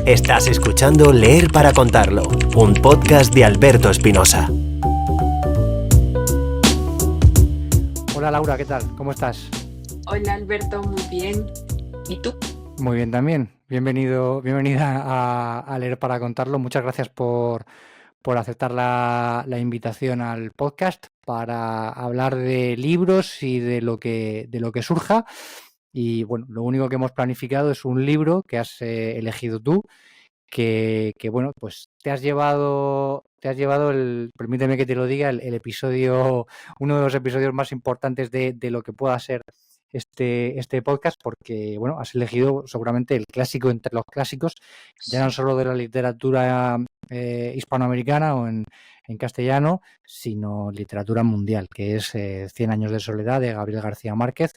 Estás escuchando Leer para contarlo, un podcast de Alberto Espinosa. Hola Laura, ¿qué tal? ¿Cómo estás? Hola Alberto, muy bien. ¿Y tú? Muy bien también. Bienvenida a Leer para contarlo. Muchas gracias por aceptar la invitación al podcast para hablar de libros y de lo que surja. Y bueno, lo único que hemos planificado es un libro que has elegido tú, que bueno, pues te has llevado permíteme que te lo diga, el episodio, uno de los episodios más importantes de lo que pueda ser este podcast, porque bueno, has elegido seguramente el clásico entre los clásicos, ya no solo de la literatura hispanoamericana o en castellano, sino literatura mundial, que es Cien años de soledad de Gabriel García Márquez.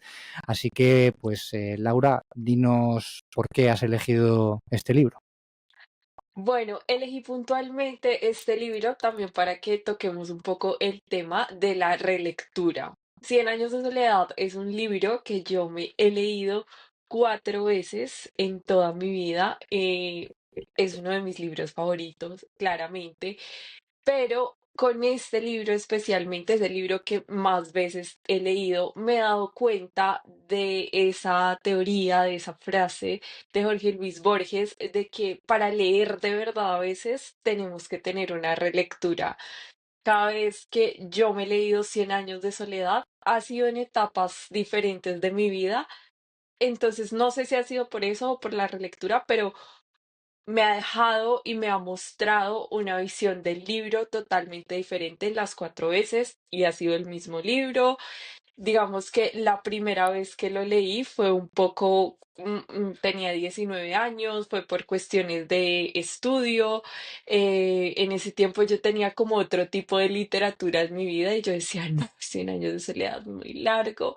Así que, pues, Laura, dinos por qué has elegido este libro. Bueno, elegí puntualmente este libro también para que toquemos un poco el tema de la relectura. Cien años de soledad es un libro que yo me he leído 4 veces en toda mi vida. Es uno de mis libros favoritos, claramente. Pero con este libro especialmente, es el libro que más veces he leído, me he dado cuenta de esa teoría, de esa frase de Jorge Luis Borges, de que para leer de verdad a veces tenemos que tener una relectura. Cada vez que yo me he leído Cien años de soledad, ha sido en etapas diferentes de mi vida. Entonces, no sé si ha sido por eso o por la relectura, pero me ha dejado y me ha mostrado una visión del libro totalmente diferente las 4 veces y ha sido el mismo libro. Digamos que la primera vez que lo leí fue un poco, tenía 19 años, fue por cuestiones de estudio. En ese tiempo yo tenía como otro tipo de literatura en mi vida y yo decía, no, Cien años de soledad es muy largo.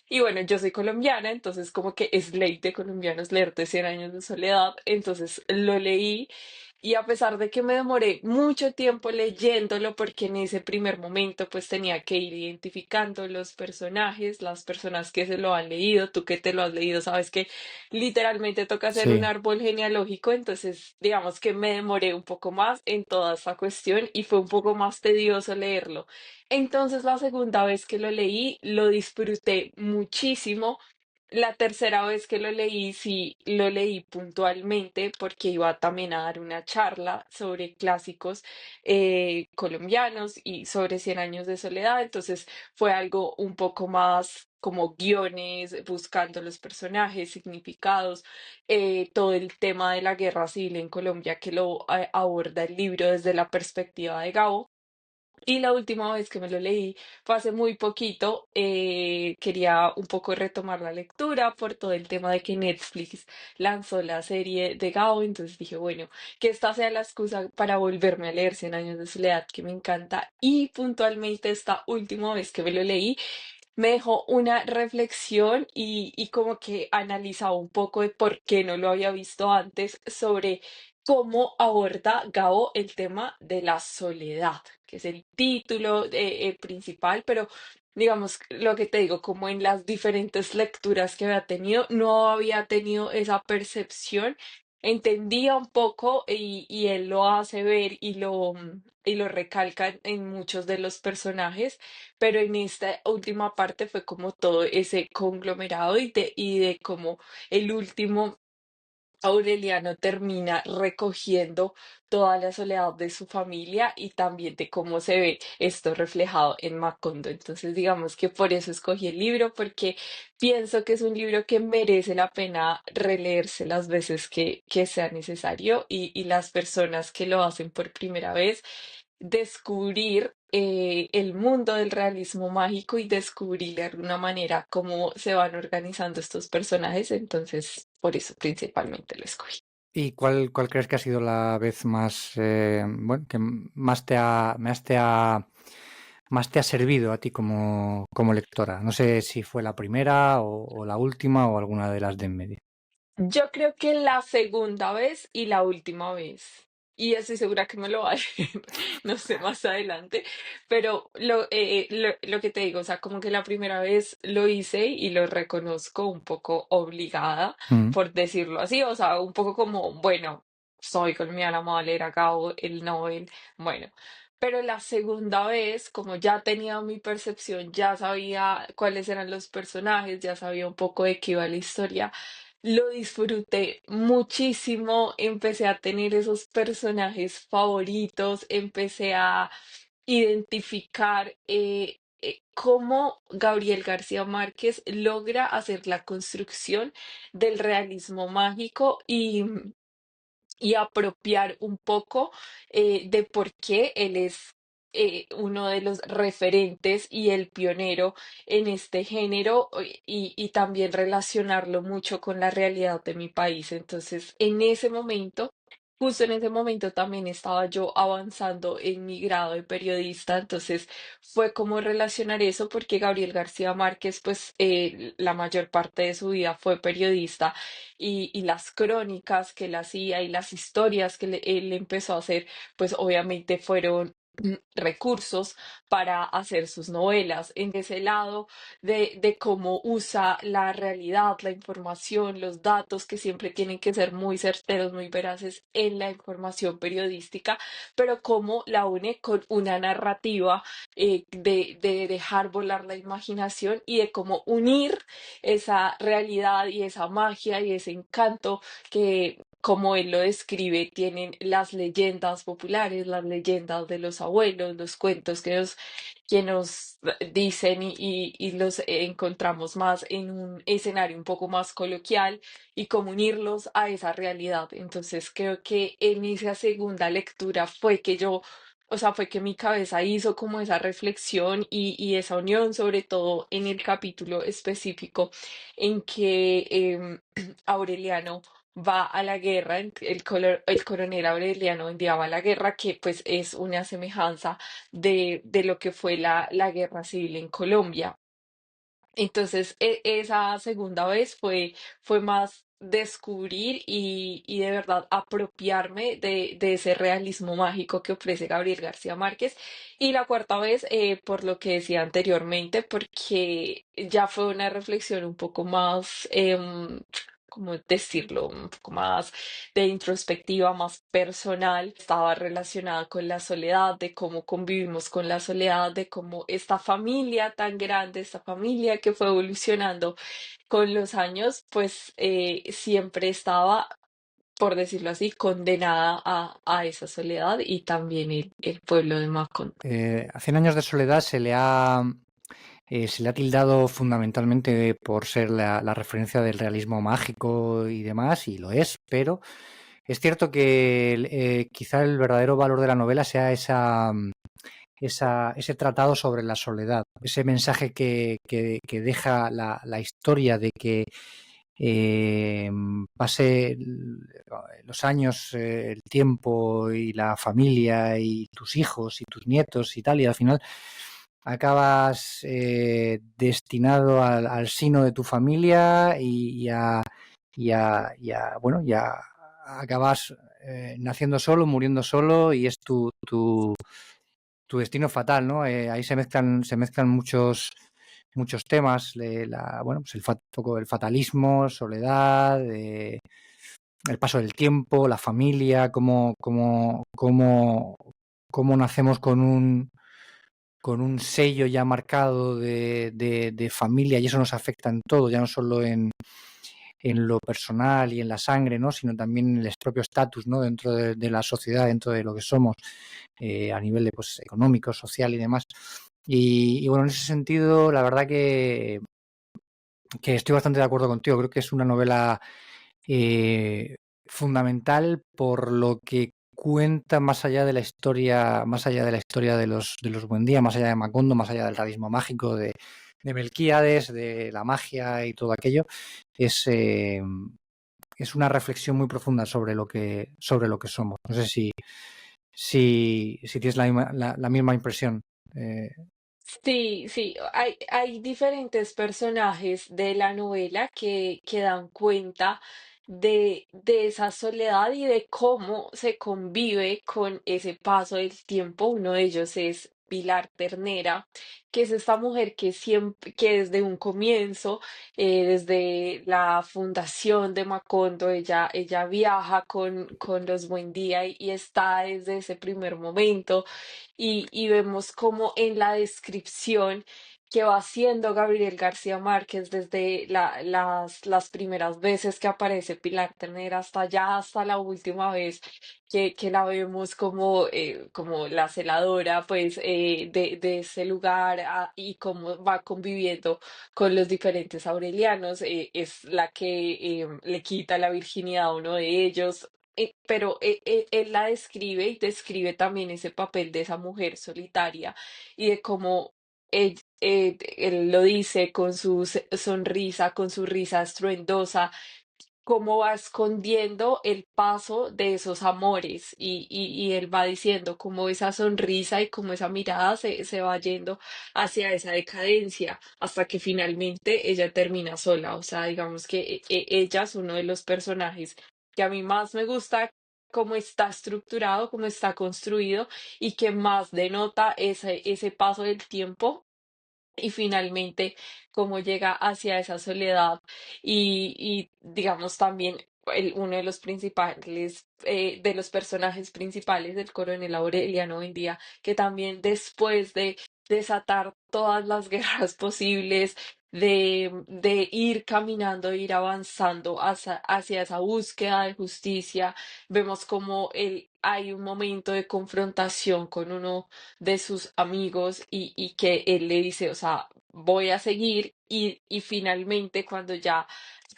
Y bueno, yo soy colombiana, entonces como que es ley de colombianos leerte Cien años de soledad. Entonces lo leí y a pesar de que me demoré mucho tiempo leyéndolo, porque en ese primer momento pues tenía que ir identificando los personajes, las personas que se lo han leído, tú que te lo has leído, sabes que literalmente toca hacer un Sí. árbol genealógico, entonces digamos que me demoré un poco más en toda esta cuestión y fue un poco más tedioso leerlo. Entonces la segunda vez que lo leí, lo disfruté muchísimo. La tercera vez que lo leí, sí lo leí puntualmente porque iba también a dar una charla sobre clásicos colombianos y sobre Cien años de soledad. Entonces fue algo un poco más como guiones, buscando los personajes, significados, todo el tema de la guerra civil en Colombia que lo aborda el libro desde la perspectiva de Gabo. Y la última vez que me lo leí fue hace muy poquito. Quería un poco retomar la lectura por todo el tema de que Netflix lanzó la serie de Gao. Entonces dije, bueno, que esta sea la excusa para volverme a leer Cien años de soledad, que me encanta. Y puntualmente esta última vez que me lo leí, me dejó una reflexión y como que analizaba un poco de por qué no lo había visto antes sobre cómo aborda Gabo el tema de la soledad, que es el título principal, pero digamos lo que te digo, como en las diferentes lecturas que había tenido, no había tenido esa percepción. Entendía un poco y él lo hace ver y lo recalca en muchos de los personajes, pero en esta última parte fue como todo ese conglomerado y de cómo el último Aureliano termina recogiendo toda la soledad de su familia y también de cómo se ve esto reflejado en Macondo. Entonces, digamos que por eso escogí el libro, porque pienso que es un libro que merece la pena releerse las veces que sea necesario y las personas que lo hacen por primera vez descubrir el mundo del realismo mágico y descubrir de alguna manera cómo se van organizando estos personajes. Entonces, por eso principalmente lo escogí. ¿Y cuál crees que ha sido la vez más, bueno, que más te ha servido a ti como lectora? No sé si fue la primera o la última o alguna de las de en medio. Yo creo que la segunda vez y la última vez. Y estoy segura que me lo va a decir, no sé, más adelante. Pero lo que te digo, o sea, como que la primera vez lo hice y lo reconozco un poco obligada, Mm. por decirlo así. O sea, un poco como, bueno. soy colombiana, me voy a leer a Gabo, el Nobel, bueno. Pero la segunda vez, como ya tenía mi percepción, ya sabía cuáles eran los personajes, ya sabía un poco de qué iba la historia, lo disfruté muchísimo, empecé a tener esos personajes favoritos, empecé a identificar cómo Gabriel García Márquez logra hacer la construcción del realismo mágico y apropiar un poco de por qué él es uno de los referentes y el pionero en este género y también relacionarlo mucho con la realidad de mi país. Entonces, en ese momento, justo en ese momento también estaba yo avanzando en mi grado de periodista, entonces fue como relacionar eso porque Gabriel García Márquez, pues la mayor parte de su vida fue periodista y las crónicas que él hacía y las historias que él empezó a hacer, pues obviamente fueron recursos para hacer sus novelas. En ese lado de cómo usa la realidad, la información, los datos que siempre tienen que ser muy certeros, muy veraces en la información periodística, pero cómo la une con una narrativa de dejar volar la imaginación y de cómo unir esa realidad y esa magia y ese encanto que, como él lo describe, tienen las leyendas populares, las leyendas de los abuelos, los cuentos que nos dicen y los encontramos más en un escenario un poco más coloquial y cómo unirlos a esa realidad. Entonces creo que en esa segunda lectura fue que yo, o sea, fue que mi cabeza hizo como esa reflexión y esa unión, sobre todo en el capítulo específico en que Aureliano va a la guerra, el coronel Aureliano un día va a la guerra, que pues es una semejanza de lo que fue la guerra civil en Colombia. Entonces, esa segunda vez fue más descubrir y de verdad apropiarme de ese realismo mágico que ofrece Gabriel García Márquez. Y la cuarta vez, por lo que decía anteriormente, porque ya fue una reflexión un poco más, ¿cómo decirlo? Un poco más de introspectiva, más personal. Estaba relacionada con la soledad, de cómo convivimos con la soledad, de cómo esta familia tan grande, esta familia que fue evolucionando con los años, pues siempre estaba, por decirlo así, condenada a esa soledad y también el pueblo de Macondo. A Cien años de soledad se le ha tildado fundamentalmente por ser la referencia del realismo mágico y demás, y lo es, pero es cierto que quizá el verdadero valor de la novela sea ese tratado sobre la soledad, ese mensaje que deja la historia de que eh, pase los años, el tiempo y la familia y tus hijos y tus nietos y tal, y al final acabas destinado al sino de tu familia bueno, ya acabas naciendo solo, muriendo solo y es tu destino fatal, ¿no? Ahí se mezclan muchos temas, bueno, pues poco el fatalismo, soledad, el paso del tiempo, la familia, cómo nacemos con un sello ya marcado de familia y eso nos afecta en todo, ya no solo en lo personal y en la sangre, ¿no? Sino también en el propio estatus, ¿no? Dentro de la sociedad, dentro de lo que somos, a nivel de, pues, económico, social y demás. Y bueno, en ese sentido, la verdad que estoy bastante de acuerdo contigo. Creo que es una novela fundamental por lo que cuenta más allá de la historia de los Buendía, más allá de Macondo, más allá del realismo mágico de Melquíades, de la magia y todo aquello. Es, eh, es una reflexión muy profunda sobre lo que somos. No sé si tienes la misma impresión. Eh, Sí, sí, hay diferentes personajes de la novela que dan cuenta de esa soledad y de cómo se convive con ese paso del tiempo. Uno de ellos es Pilar Ternera, que es esta mujer que siempre, que desde un comienzo, desde la fundación de Macondo, ella viaja con los Buendía y está desde ese primer momento y vemos como en la descripción que va haciendo Gabriel García Márquez desde las primeras veces que aparece Pilar Ternera hasta ya, hasta la última vez que la vemos como, como la celadora pues, de ese lugar y cómo va conviviendo con los diferentes aurelianos, es la que le quita la virginidad a uno de ellos. Pero él la describe y describe también ese papel de esa mujer solitaria y de cómo él lo dice con su sonrisa, con su risa estruendosa, cómo va escondiendo el paso de esos amores y él va diciendo cómo esa sonrisa y cómo esa mirada se va yendo hacia esa decadencia hasta que finalmente ella termina sola. O sea, digamos que ella es uno de los personajes que a mí más me gusta cómo está estructurado, cómo está construido y que más denota ese paso del tiempo y finalmente cómo llega hacia esa soledad y digamos también uno de los principales de los personajes principales del coronel Aureliano Buendía que también después de desatar todas las guerras posibles de ir caminando, ir avanzando hacia esa búsqueda de justicia, vemos como hay un momento de confrontación con uno de sus amigos y que él le dice, o sea, voy a seguir y finalmente cuando ya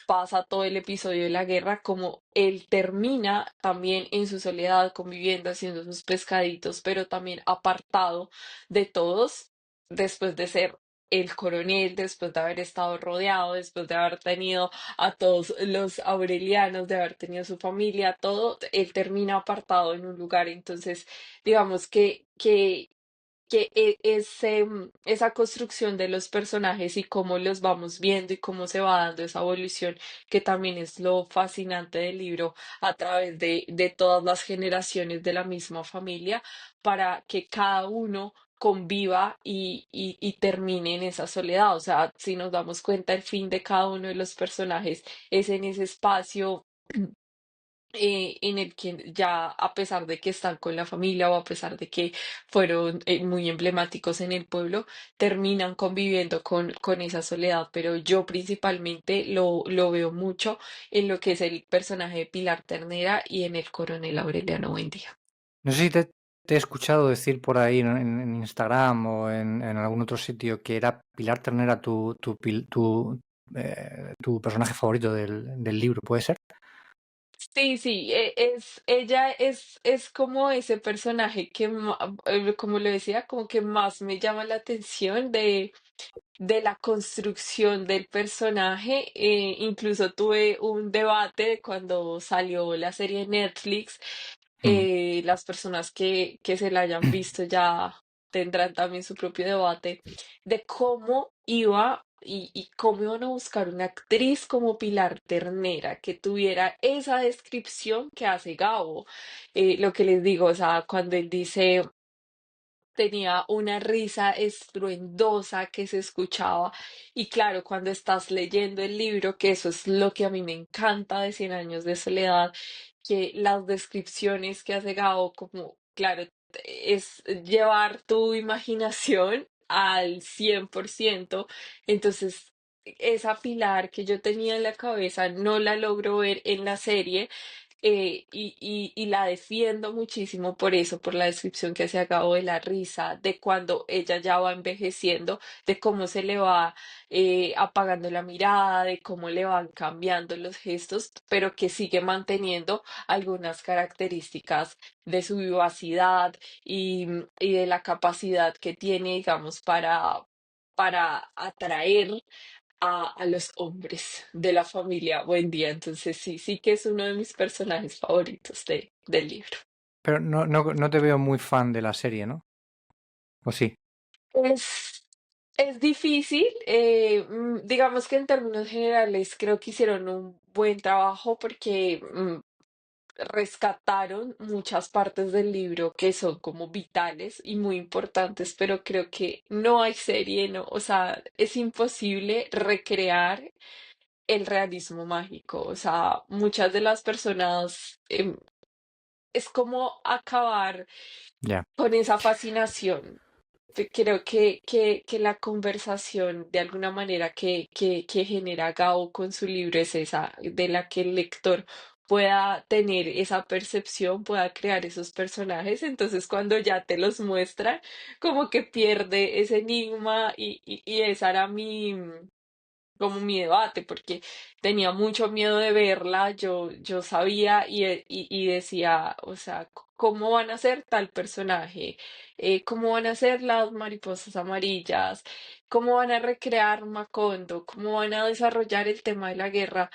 pasa todo el episodio de la guerra, como él termina también en su soledad, conviviendo, haciendo sus pescaditos, pero también apartado de todos, después de ser el coronel, después de haber estado rodeado, después de haber tenido a todos los aurelianos, de haber tenido su familia, todo, él termina apartado en un lugar. Entonces, digamos que esa construcción de los personajes y cómo los vamos viendo y cómo se va dando esa evolución, que también es lo fascinante del libro a través de todas las generaciones de la misma familia, para que cada uno conviva y termine en esa soledad. O sea, si nos damos cuenta, el fin de cada uno de los personajes es en ese espacio en el que ya a pesar de que están con la familia o a pesar de que fueron muy emblemáticos en el pueblo, terminan conviviendo con esa soledad. Pero yo principalmente lo veo mucho en lo que es el personaje de Pilar Ternera y en el coronel Aureliano Buendía. No sé si te he escuchado decir por ahí en Instagram o en algún otro sitio que era Pilar Ternera tu personaje favorito del libro, ¿puede ser? Sí, sí, ella es como ese personaje que, como lo decía, como que más me llama la atención de la construcción del personaje. Incluso tuve un debate cuando salió la serie en Netflix. Mm. Las personas que se la hayan visto ya tendrán también su propio debate de cómo iba y cómo iban a buscar una actriz como Pilar Ternera que tuviera esa descripción que hace Gabo. Lo que les digo, o sea, cuando él dice tenía una risa estruendosa que se escuchaba. Y claro, cuando estás leyendo el libro, que eso es lo que a mí me encanta de Cien años de soledad, que las descripciones que hace Gabo, como, claro, es llevar tu imaginación al 100%. Entonces, esa Pilar que yo tenía en la cabeza no la logro ver en la serie, y la defiendo muchísimo por eso, por la descripción que se acabó de la risa, de cuando ella ya va envejeciendo, de cómo se le va apagando la mirada, de cómo le van cambiando los gestos, pero que sigue manteniendo algunas características de su vivacidad y de la capacidad que tiene, digamos, para atraer a los hombres de la familia Buen Día. Entonces sí, sí que es uno de mis personajes favoritos del libro. Pero no te veo muy fan de la serie, ¿no? ¿O sí? Es, es difícil, digamos que en términos generales creo que hicieron un buen trabajo porque rescataron muchas partes del libro que son como vitales y muy importantes, pero creo que no hay serie, no, o sea, es imposible recrear el realismo mágico. O sea, muchas de las personas es como acabar Ya. con esa fascinación. Creo que la conversación de alguna manera que genera Gao con su libro es esa, de la que el lector pueda tener esa percepción, pueda crear esos personajes. Entonces, cuando ya te los muestra, como que pierde ese enigma y esa era como mi debate, porque tenía mucho miedo de verla, yo sabía y decía, o sea, ¿cómo van a ser tal personaje? ¿Cómo van a ser las mariposas amarillas? ¿Cómo van a recrear Macondo? ¿Cómo van a desarrollar el tema de la guerra?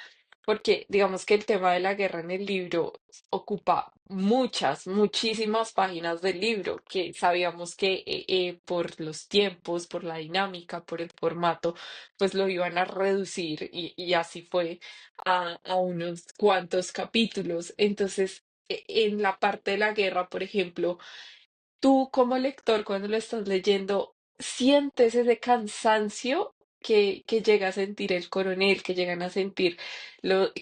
Porque digamos que el tema de la guerra en el libro ocupa muchísimas páginas del libro, que sabíamos que por los tiempos, por la dinámica, por el formato, pues lo iban a reducir y así fue a unos cuantos capítulos. Entonces, en la parte de la guerra, por ejemplo, tú como lector cuando lo estás leyendo, sientes ese cansancio que llega a sentir el coronel, que llegan a sentir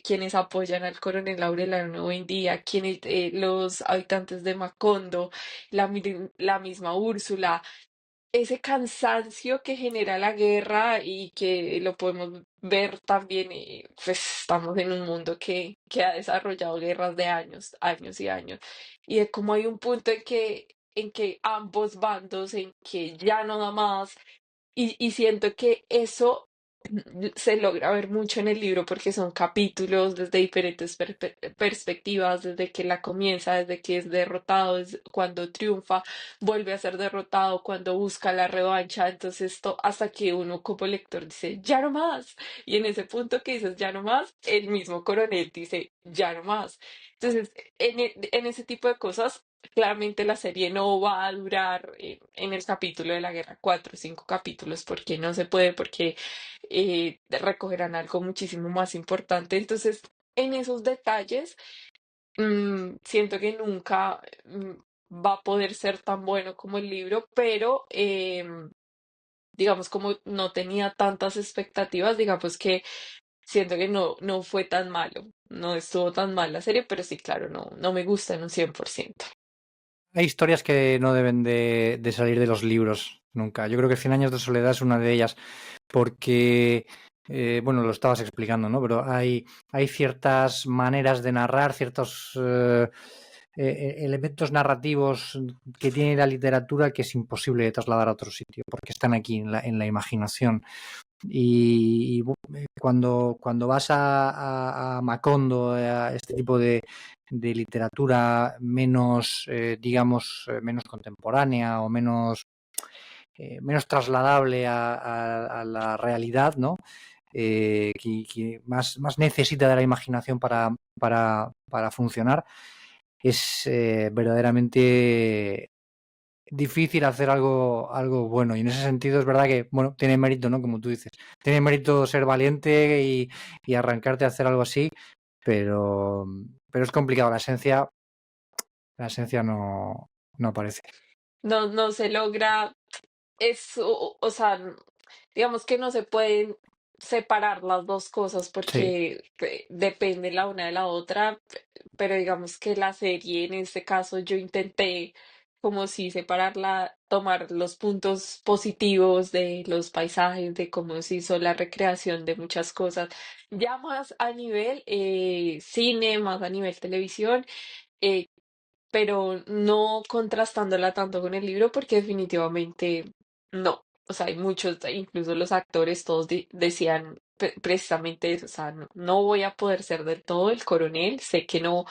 quienes apoyan al coronel Laurelano hoy en día, quienes, los habitantes de Macondo, la misma Úrsula, ese cansancio que genera la guerra y que lo podemos ver también, pues estamos en un mundo que ha desarrollado guerras de años, años y años, y de cómo hay un punto en que ambos bandos, en que ya no da más, y siento que eso se logra ver mucho en el libro porque son capítulos desde diferentes perspectivas, desde que la comienza, desde que es derrotado, cuando triunfa, vuelve a ser derrotado, cuando busca la revancha. Entonces, esto hasta que uno como lector dice, ya no más. Y en ese punto que dices, ya no más, el mismo coronel dice, ya no más. Entonces, en ese tipo de cosas, claramente la serie no va a durar en el capítulo de la guerra 4 o 5 capítulos, porque no se puede, porque recogerán algo muchísimo más importante. Entonces, en esos detalles, siento que nunca va a poder ser tan bueno como el libro, pero digamos, como no tenía tantas expectativas, digamos que siento que no fue tan malo, no estuvo tan mal la serie, pero sí, claro, no me gusta en un 100%. Hay historias que no deben de salir de los libros nunca. Yo creo que Cien años de soledad es una de ellas, porque, bueno, lo estabas explicando, ¿no? Pero hay ciertas maneras de narrar, ciertos elementos narrativos que tiene la literatura que es imposible de trasladar a otro sitio, porque están aquí en la imaginación. Cuando vas a Macondo, a este tipo de literatura menos, digamos, menos contemporánea o menos trasladable a la realidad, ¿no? Que más necesita de la imaginación para funcionar, es verdaderamente difícil hacer algo bueno. Y en ese sentido es verdad que, bueno, tiene mérito, ¿no? Como tú dices. Tiene mérito ser valiente y arrancarte a hacer algo así, pero, pero es complicado. La esencia no aparece. No se logra eso, o sea, digamos que no se pueden separar las dos cosas Sí, porque depende la una de la otra, pero digamos que la serie, en este caso, yo intenté como si separarla, tomar los puntos positivos de los paisajes, de cómo se hizo la recreación de muchas cosas, ya más a nivel cine, más a nivel televisión. eh, pero no contrastándola tanto con el libro porque definitivamente no. O sea, hay muchos, incluso los actores, todos decían precisamente eso, o sea, no voy a poder ser del todo el coronel, sé que no,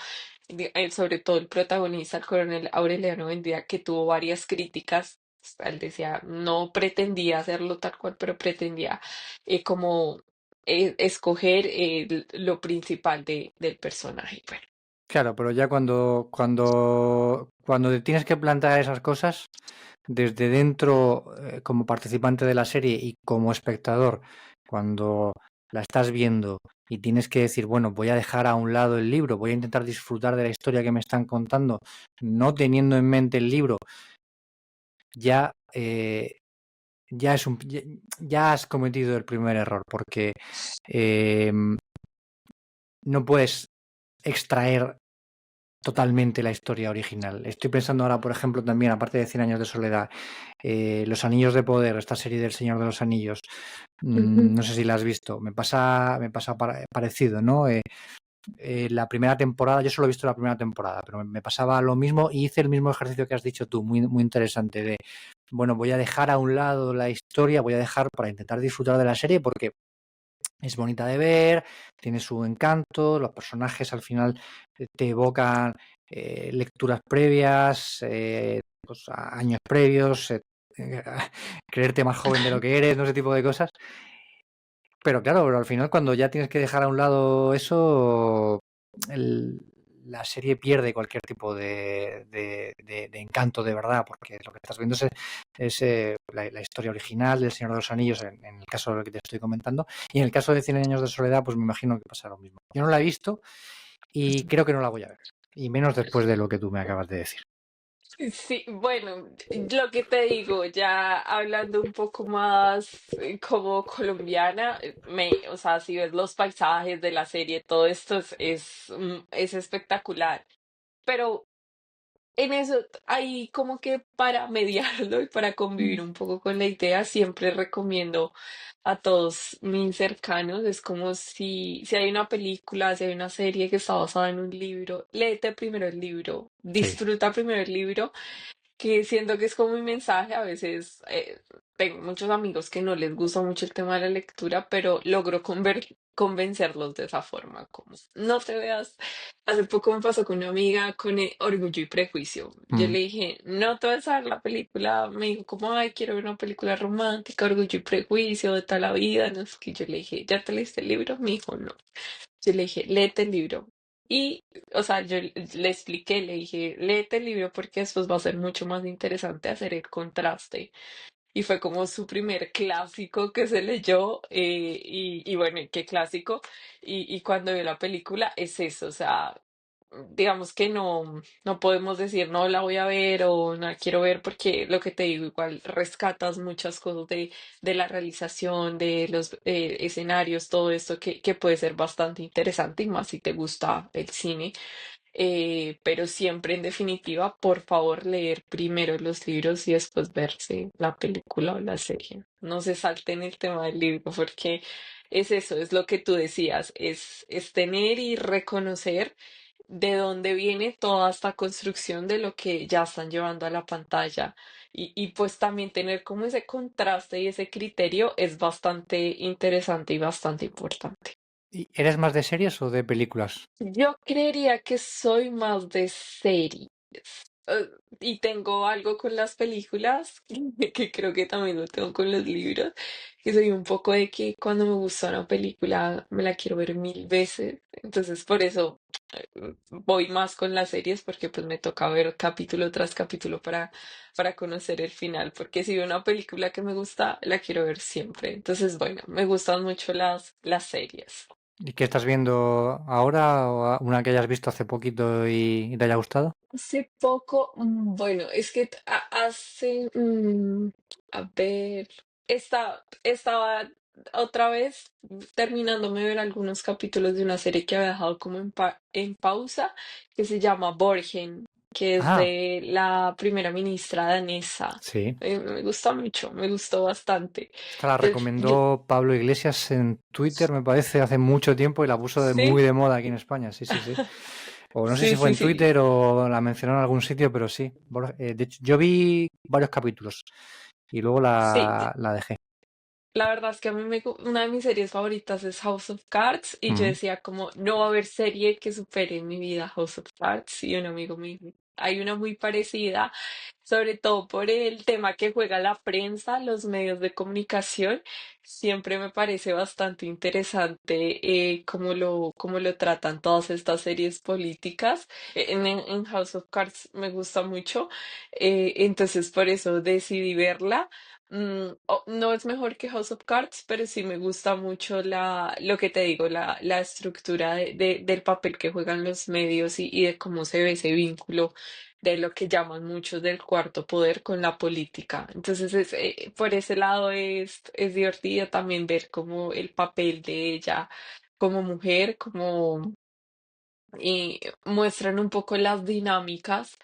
sobre todo el protagonista, el coronel Aureliano Buendía, que tuvo varias críticas. O sea, él decía, no pretendía hacerlo tal cual, pero pretendía como escoger lo principal del personaje. Bueno, claro, pero ya cuando te tienes que plantear esas cosas, desde dentro, como participante de la serie y como espectador, cuando la estás viendo y tienes que decir, bueno, voy a dejar a un lado el libro, voy a intentar disfrutar de la historia que me están contando, no teniendo en mente el libro, ya, ya, ya has cometido el primer error, porque eh, no puedes extraer totalmente la historia original. Estoy pensando ahora, por ejemplo, también, aparte de Cien años de soledad, Los Anillos de Poder, esta serie del Señor de los Anillos, Ujú. no sé si la has visto, me pasa parecido, ¿no? La primera temporada, yo solo he visto la primera temporada, pero me pasaba lo mismo y hice el mismo ejercicio que has dicho tú, muy, muy interesante, de, bueno, voy a dejar a un lado la historia, voy a dejar para intentar disfrutar de la serie porque es bonita de ver, tiene su encanto, los personajes al final te evocan lecturas previas, pues, años previos, creerte más joven de lo que eres, no ese tipo de cosas. Pero al final cuando ya tienes que dejar a un lado eso, el- la serie pierde cualquier tipo de encanto de verdad, porque lo que estás viendo es la historia original del Señor de los Anillos, en el caso del que te estoy comentando, y en el caso de Cien años de soledad, pues me imagino que pasa lo mismo. Yo no la he visto y creo que no la voy a ver, y menos después de lo que tú me acabas de decir. Sí, bueno, lo que te digo, ya hablando un poco más como colombiana, o sea, si ves los paisajes de la serie, todo esto es espectacular. Pero en eso, ahí como que para mediarlo y para convivir un poco con la idea, siempre recomiendo a todos mis cercanos, es como si hay una película, si hay una serie que está basada en un libro, léete primero el libro, Sí. disfruta primero el libro, que siento que es como mi mensaje. A veces tengo muchos amigos que no les gusta mucho el tema de la lectura, pero logro convencerlos de esa forma, como no te veas. Hace poco me pasó con una amiga con Orgullo y Prejuicio. Yo Mm. le dije, no te vas a ver la película. Me dijo, como, ay, quiero ver una película romántica, Orgullo y Prejuicio, de toda la vida. No sé qué. Yo le dije, ¿ya te leíste el libro? Me dijo, no. Yo le dije, léete el libro. Y, o sea, yo le expliqué, le dije, léete el libro porque después va a ser mucho más interesante hacer el contraste. Y fue como su primer clásico que se leyó, y bueno, ¿y qué clásico? Y cuando vio la película es eso, o sea, digamos que no podemos decir no la voy a ver o no la quiero ver porque lo que te digo, igual rescatas muchas cosas de la realización, de los escenarios, todo esto que puede ser bastante interesante y más si te gusta el cine. Pero siempre en definitiva, por favor, leer primero los libros y después verse la película o la serie. No se salten el tema del libro porque es eso, es lo que tú decías, es tener y reconocer de dónde viene toda esta construcción de lo que ya están llevando a la pantalla. Y pues también tener como ese contraste y ese criterio es bastante interesante y bastante importante. ¿Y eres más de series o de películas? Yo creería que soy más de series. eh, y tengo algo con las películas, que creo que también lo tengo con los libros, que soy un poco de que cuando me gusta una película me la quiero ver mil veces. Entonces por eso voy más con las series, porque pues me toca ver capítulo tras capítulo para conocer el final. Porque si veo una película que me gusta, la quiero ver siempre. Entonces, bueno, me gustan mucho las series. ¿Y qué estás viendo ahora o una que hayas visto hace poquito y te haya gustado? Hace poco, bueno, es que hace, a ver, estaba otra vez terminándome de ver algunos capítulos de una serie que había dejado como en pausa, que se llama Borgen, que es Ah, de la primera ministra danesa. sí. Me gusta mucho, me gustó bastante. Esta la Yo, recomendó Pablo Iglesias en Twitter, me parece, hace mucho tiempo y la puso muy sí, de moda aquí en España. Sí, sí, sí. O no sé si sí, fue sí, en sí. Twitter o la mencionó en algún sitio, pero sí. De hecho, yo vi varios capítulos y luego Sí, la dejé. la verdad es que a mí una de mis series favoritas es House of Cards y yo Mm. decía como no va a haber serie que supere en mi vida House of Cards y un amigo me dijo, hay una muy parecida, sobre todo por el tema que juega la prensa, los medios de comunicación. Siempre me parece bastante interesante cómo lo tratan todas estas series políticas. En House of Cards me gusta mucho, entonces por eso decidí verla. No es mejor que House of Cards, pero sí me gusta mucho lo que te digo, la estructura del papel que juegan los medios y de cómo se ve ese vínculo de lo que llaman muchos del cuarto poder con la política. Entonces, por ese lado es divertido también ver cómo el papel de ella como mujer, como muestran un poco las dinámicas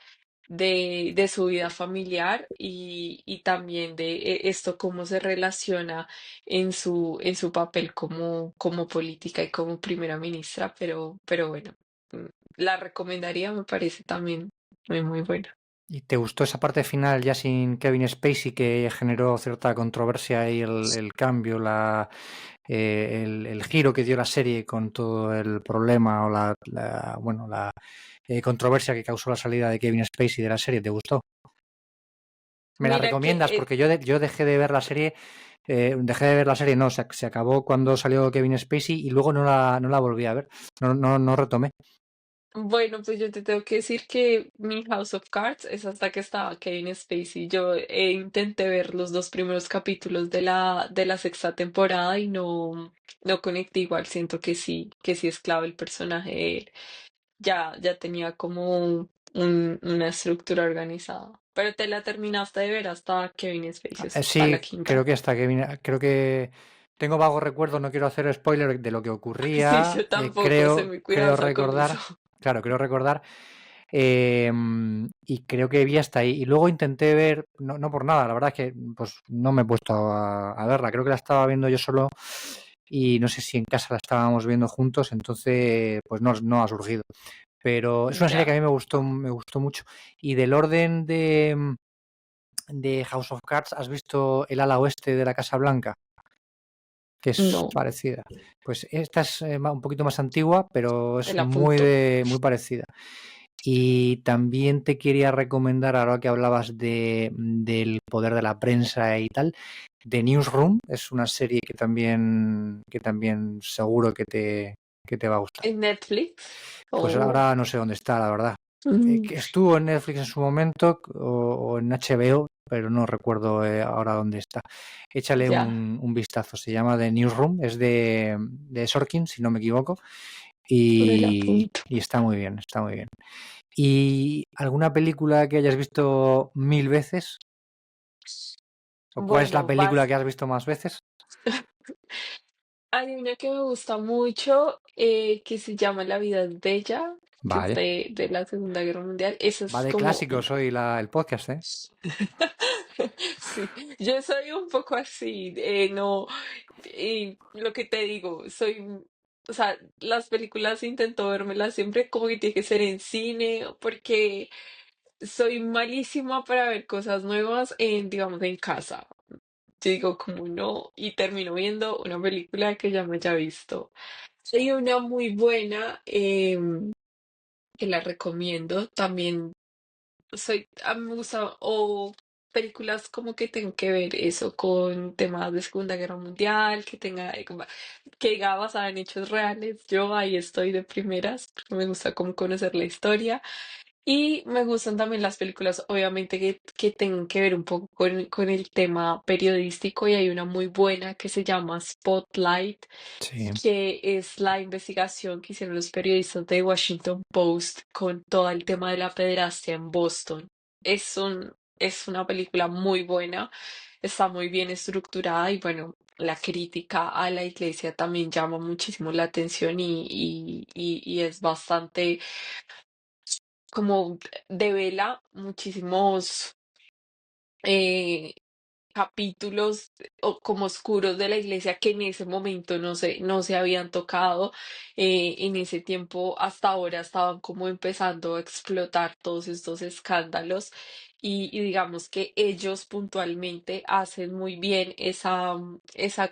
de su vida familiar y también de esto cómo se relaciona en su papel como política y como primera ministra, pero bueno, mm, la recomendaría, me parece también muy buena. ¿Y te gustó esa parte final ya sin Kevin Spacey que generó cierta controversia y el cambio, el giro que dio la serie con todo el problema o bueno, la controversia que causó la salida de Kevin Spacey de la serie? ¿Te gustó? ¿Me la Mira que recomiendas? Porque yo dejé de ver la serie, no, se acabó cuando salió Kevin Spacey y luego no la volví a ver, no retomé. bueno, pues yo te tengo que decir que mi House of Cards es hasta que estaba Kevin Spacey. Yo intenté ver los dos primeros capítulos de la sexta temporada y no conecté igual. Siento que sí es clave el personaje de él. Ya tenía como una estructura organizada. Pero te la terminaste de ver hasta Kevin Spacey, hasta la Sí, creo quinta. que hasta Kevin, creo que tengo vagos recuerdos, no quiero hacer spoiler de lo que Sí, ocurría, yo tampoco, soy muy creo cuidadosa con eso. recordar, claro, creo recordar. Y creo que vi hasta ahí. Y luego intenté ver, no por nada, la verdad es que pues no me he puesto a verla. Creo que la estaba viendo yo solo y no sé si en casa la estábamos viendo juntos, entonces pues no ha surgido. Pero es una serie que a Ya, mí me gustó mucho. Y del orden de House of Cards, ¿has visto el ala oeste de la Casa Blanca? Que es no, parecida. Pues esta es un poquito más antigua, pero es el apunto. muy parecida. Y también te quería recomendar, ahora que hablabas del poder de la prensa y tal, The Newsroom es una serie que también seguro que te va a gustar. ¿En Netflix? Pues Oh, ahora no sé dónde está, la verdad. mm, Que estuvo en Netflix en su momento o en HBO, pero no recuerdo ahora dónde está. Échale ya, un vistazo. Se llama The Newsroom, es de Sorkin, si no me equivoco, el apunto. y está muy bien, está muy bien. ¿Y alguna película que hayas visto mil veces? ¿O cuál es la Bueno, película que has visto más veces? hay una que me gusta mucho que se llama La vida es bella, que es Vale. de la Segunda Guerra Mundial. Esa Va es de como clásicos hoy el podcast, ¿eh? sí, yo soy un poco así, no, y lo que te digo, o sea, las películas intento vérmelas siempre como que tiene que ser en cine, porque soy malísima para ver cosas nuevas digamos, en casa. Yo digo como no, y termino viendo una película que ya me haya visto. Hay una muy buena que la recomiendo, también a mí me gusta, o películas como que tengo que ver eso con temas de Segunda Guerra Mundial, que tenga, que diga basada en hechos reales. Yo ahí estoy de primeras, porque me gusta como conocer la historia. Y me gustan también las películas, obviamente, que tengan que ver un poco con el tema periodístico. Y hay una muy buena que se llama Spotlight, Sí. que es la investigación que hicieron los periodistas de Washington Post con todo el tema de la pederastia en Boston. Es una película muy buena, está muy bien estructurada y bueno, la crítica a la iglesia también llama muchísimo la atención y es bastante como devela muchísimos eh, capítulos como oscuros de la iglesia que en ese momento no se habían tocado. En ese tiempo, hasta ahora, estaban como empezando a explotar todos estos escándalos y digamos que ellos puntualmente hacen muy bien esa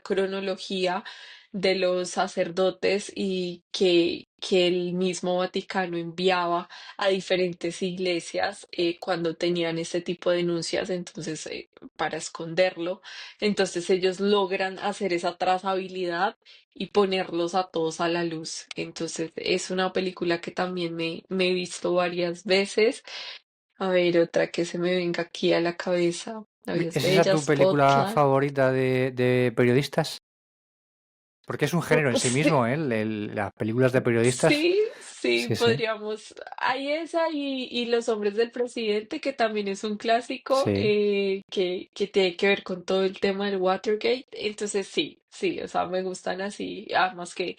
cronología de los sacerdotes y que el mismo Vaticano enviaba a diferentes iglesias cuando tenían este tipo de denuncias. Entonces, para esconderlo. Entonces ellos logran hacer esa trazabilidad y ponerlos a todos a la luz. Entonces es una película que también me he visto varias veces. A ver, otra que se me venga aquí a la cabeza. Navíos ¿Es esa tu Bellas, película Spotlight. favorita de periodistas? Porque es un género en sí Sí, mismo, ¿eh? Las películas de periodistas. sí, sí, Sí, sí, podríamos. Hay esa y Los hombres del presidente, que también es un clásico sí. que tiene que ver con todo el tema del Watergate. Entonces, sí, sí, o sea, me gustan así. Además que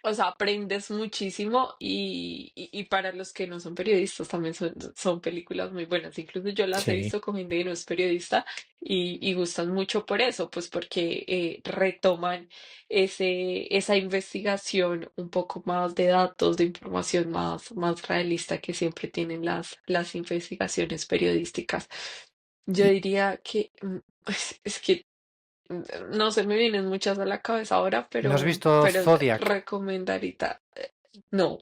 o sea, aprendes muchísimo y para los que no son periodistas también son películas muy buenas. Incluso yo las he Sí. visto con gente que no es periodista y gustan mucho por eso, pues porque retoman esa investigación un poco más de datos, de información más realista que siempre tienen las investigaciones periodísticas. Yo ¿Y, diría que es que no se me vienen muchas a la cabeza ahora, y no has visto pero Zodiac? recomendarita. No.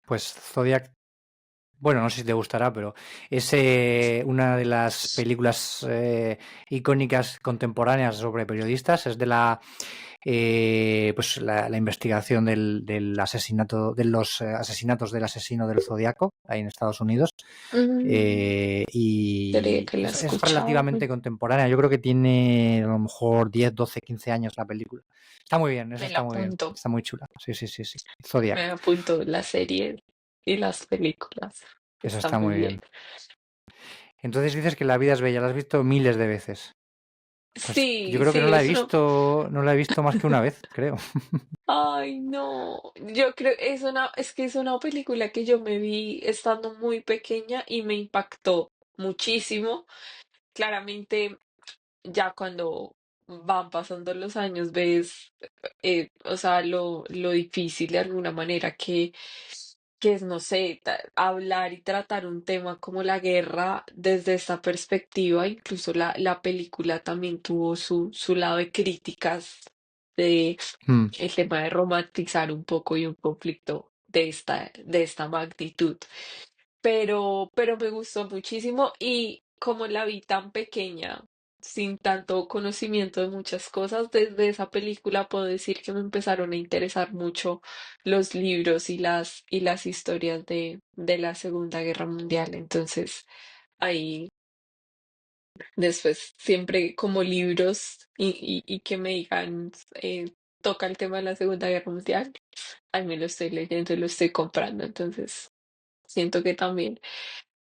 Pues Zodiac, bueno, no sé si te gustará, pero es una de las películas icónicas contemporáneas sobre periodistas. Es de la investigación del asesinato, de los asesinatos del asesino del Zodiaco, ahí en Estados Unidos. Mm, Creía Y que la es escuchaba. relativamente contemporánea. Yo creo que tiene a lo mejor 10, 12, 15 años la película. Está muy bien, esa Me la está muy bien. apunto. Está muy chula. Sí, sí, sí, sí. Me Zodiac, apunto la serie y las películas. eso Está está muy muy bien. bien. Entonces dices que La vida es bella, la has visto miles de veces. Pues yo Sí, creo que no sí, la he es una. visto, no la he visto más que una vez, creo. Ay, no. Yo creo, es que es una película que yo me vi estando muy pequeña y me impactó muchísimo. Claramente, ya cuando van pasando los años, ves, o sea, lo difícil de alguna manera que es, no sé, hablar y tratar un tema como la guerra desde esta perspectiva. Incluso la película también tuvo su lado de críticas de Hmm. el tema de romantizar un poco y un conflicto de esta magnitud, pero me gustó muchísimo y como la vi tan pequeña, sin tanto conocimiento de muchas cosas, desde esa película puedo decir que me empezaron a interesar mucho los libros y las historias de la Segunda Guerra Mundial. Entonces, ahí después, siempre como libros y que me digan, toca el tema de la Segunda Guerra Mundial, ahí me lo estoy leyendo y lo estoy comprando. Entonces, siento que también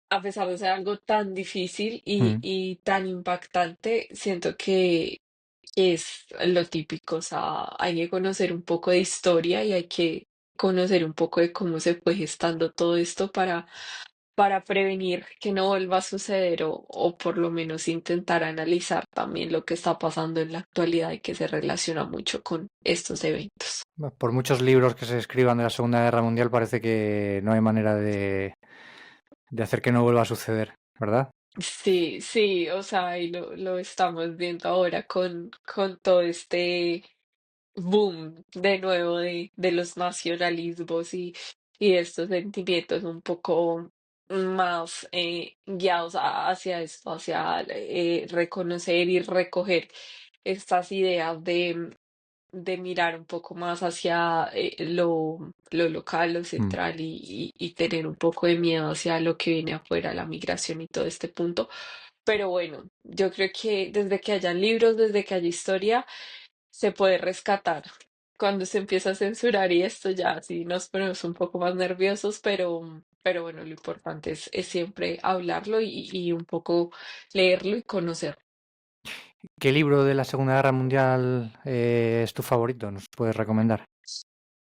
a pesar de ser algo tan difícil y, Hmm. y tan impactante, siento que es lo típico. O sea, hay que conocer un poco de historia y hay que conocer un poco de cómo se fue gestando todo esto para prevenir que no vuelva a suceder o por lo menos intentar analizar también lo que está pasando en la actualidad y que se relaciona mucho con estos eventos. Por muchos libros que se escriban de la Segunda Guerra Mundial, parece que no hay manera de hacer que no vuelva a suceder, ¿verdad? Sí, sí, o sea, y lo estamos viendo ahora con todo este boom de nuevo de los nacionalismos y estos sentimientos un poco más guiados hacia esto, hacia reconocer y recoger estas ideas de mirar un poco más hacia lo local, lo Hmm. central y tener un poco de miedo hacia lo que viene afuera, la migración y todo este punto. Pero bueno, yo creo que desde que hayan libros, desde que haya historia, se puede rescatar. Cuando se empieza a censurar y esto ya sí nos ponemos un poco más nerviosos, pero bueno, lo importante es siempre hablarlo y un poco leerlo y conocerlo. ¿Qué libro de la Segunda Guerra Mundial es tu favorito? ¿Nos puedes recomendar?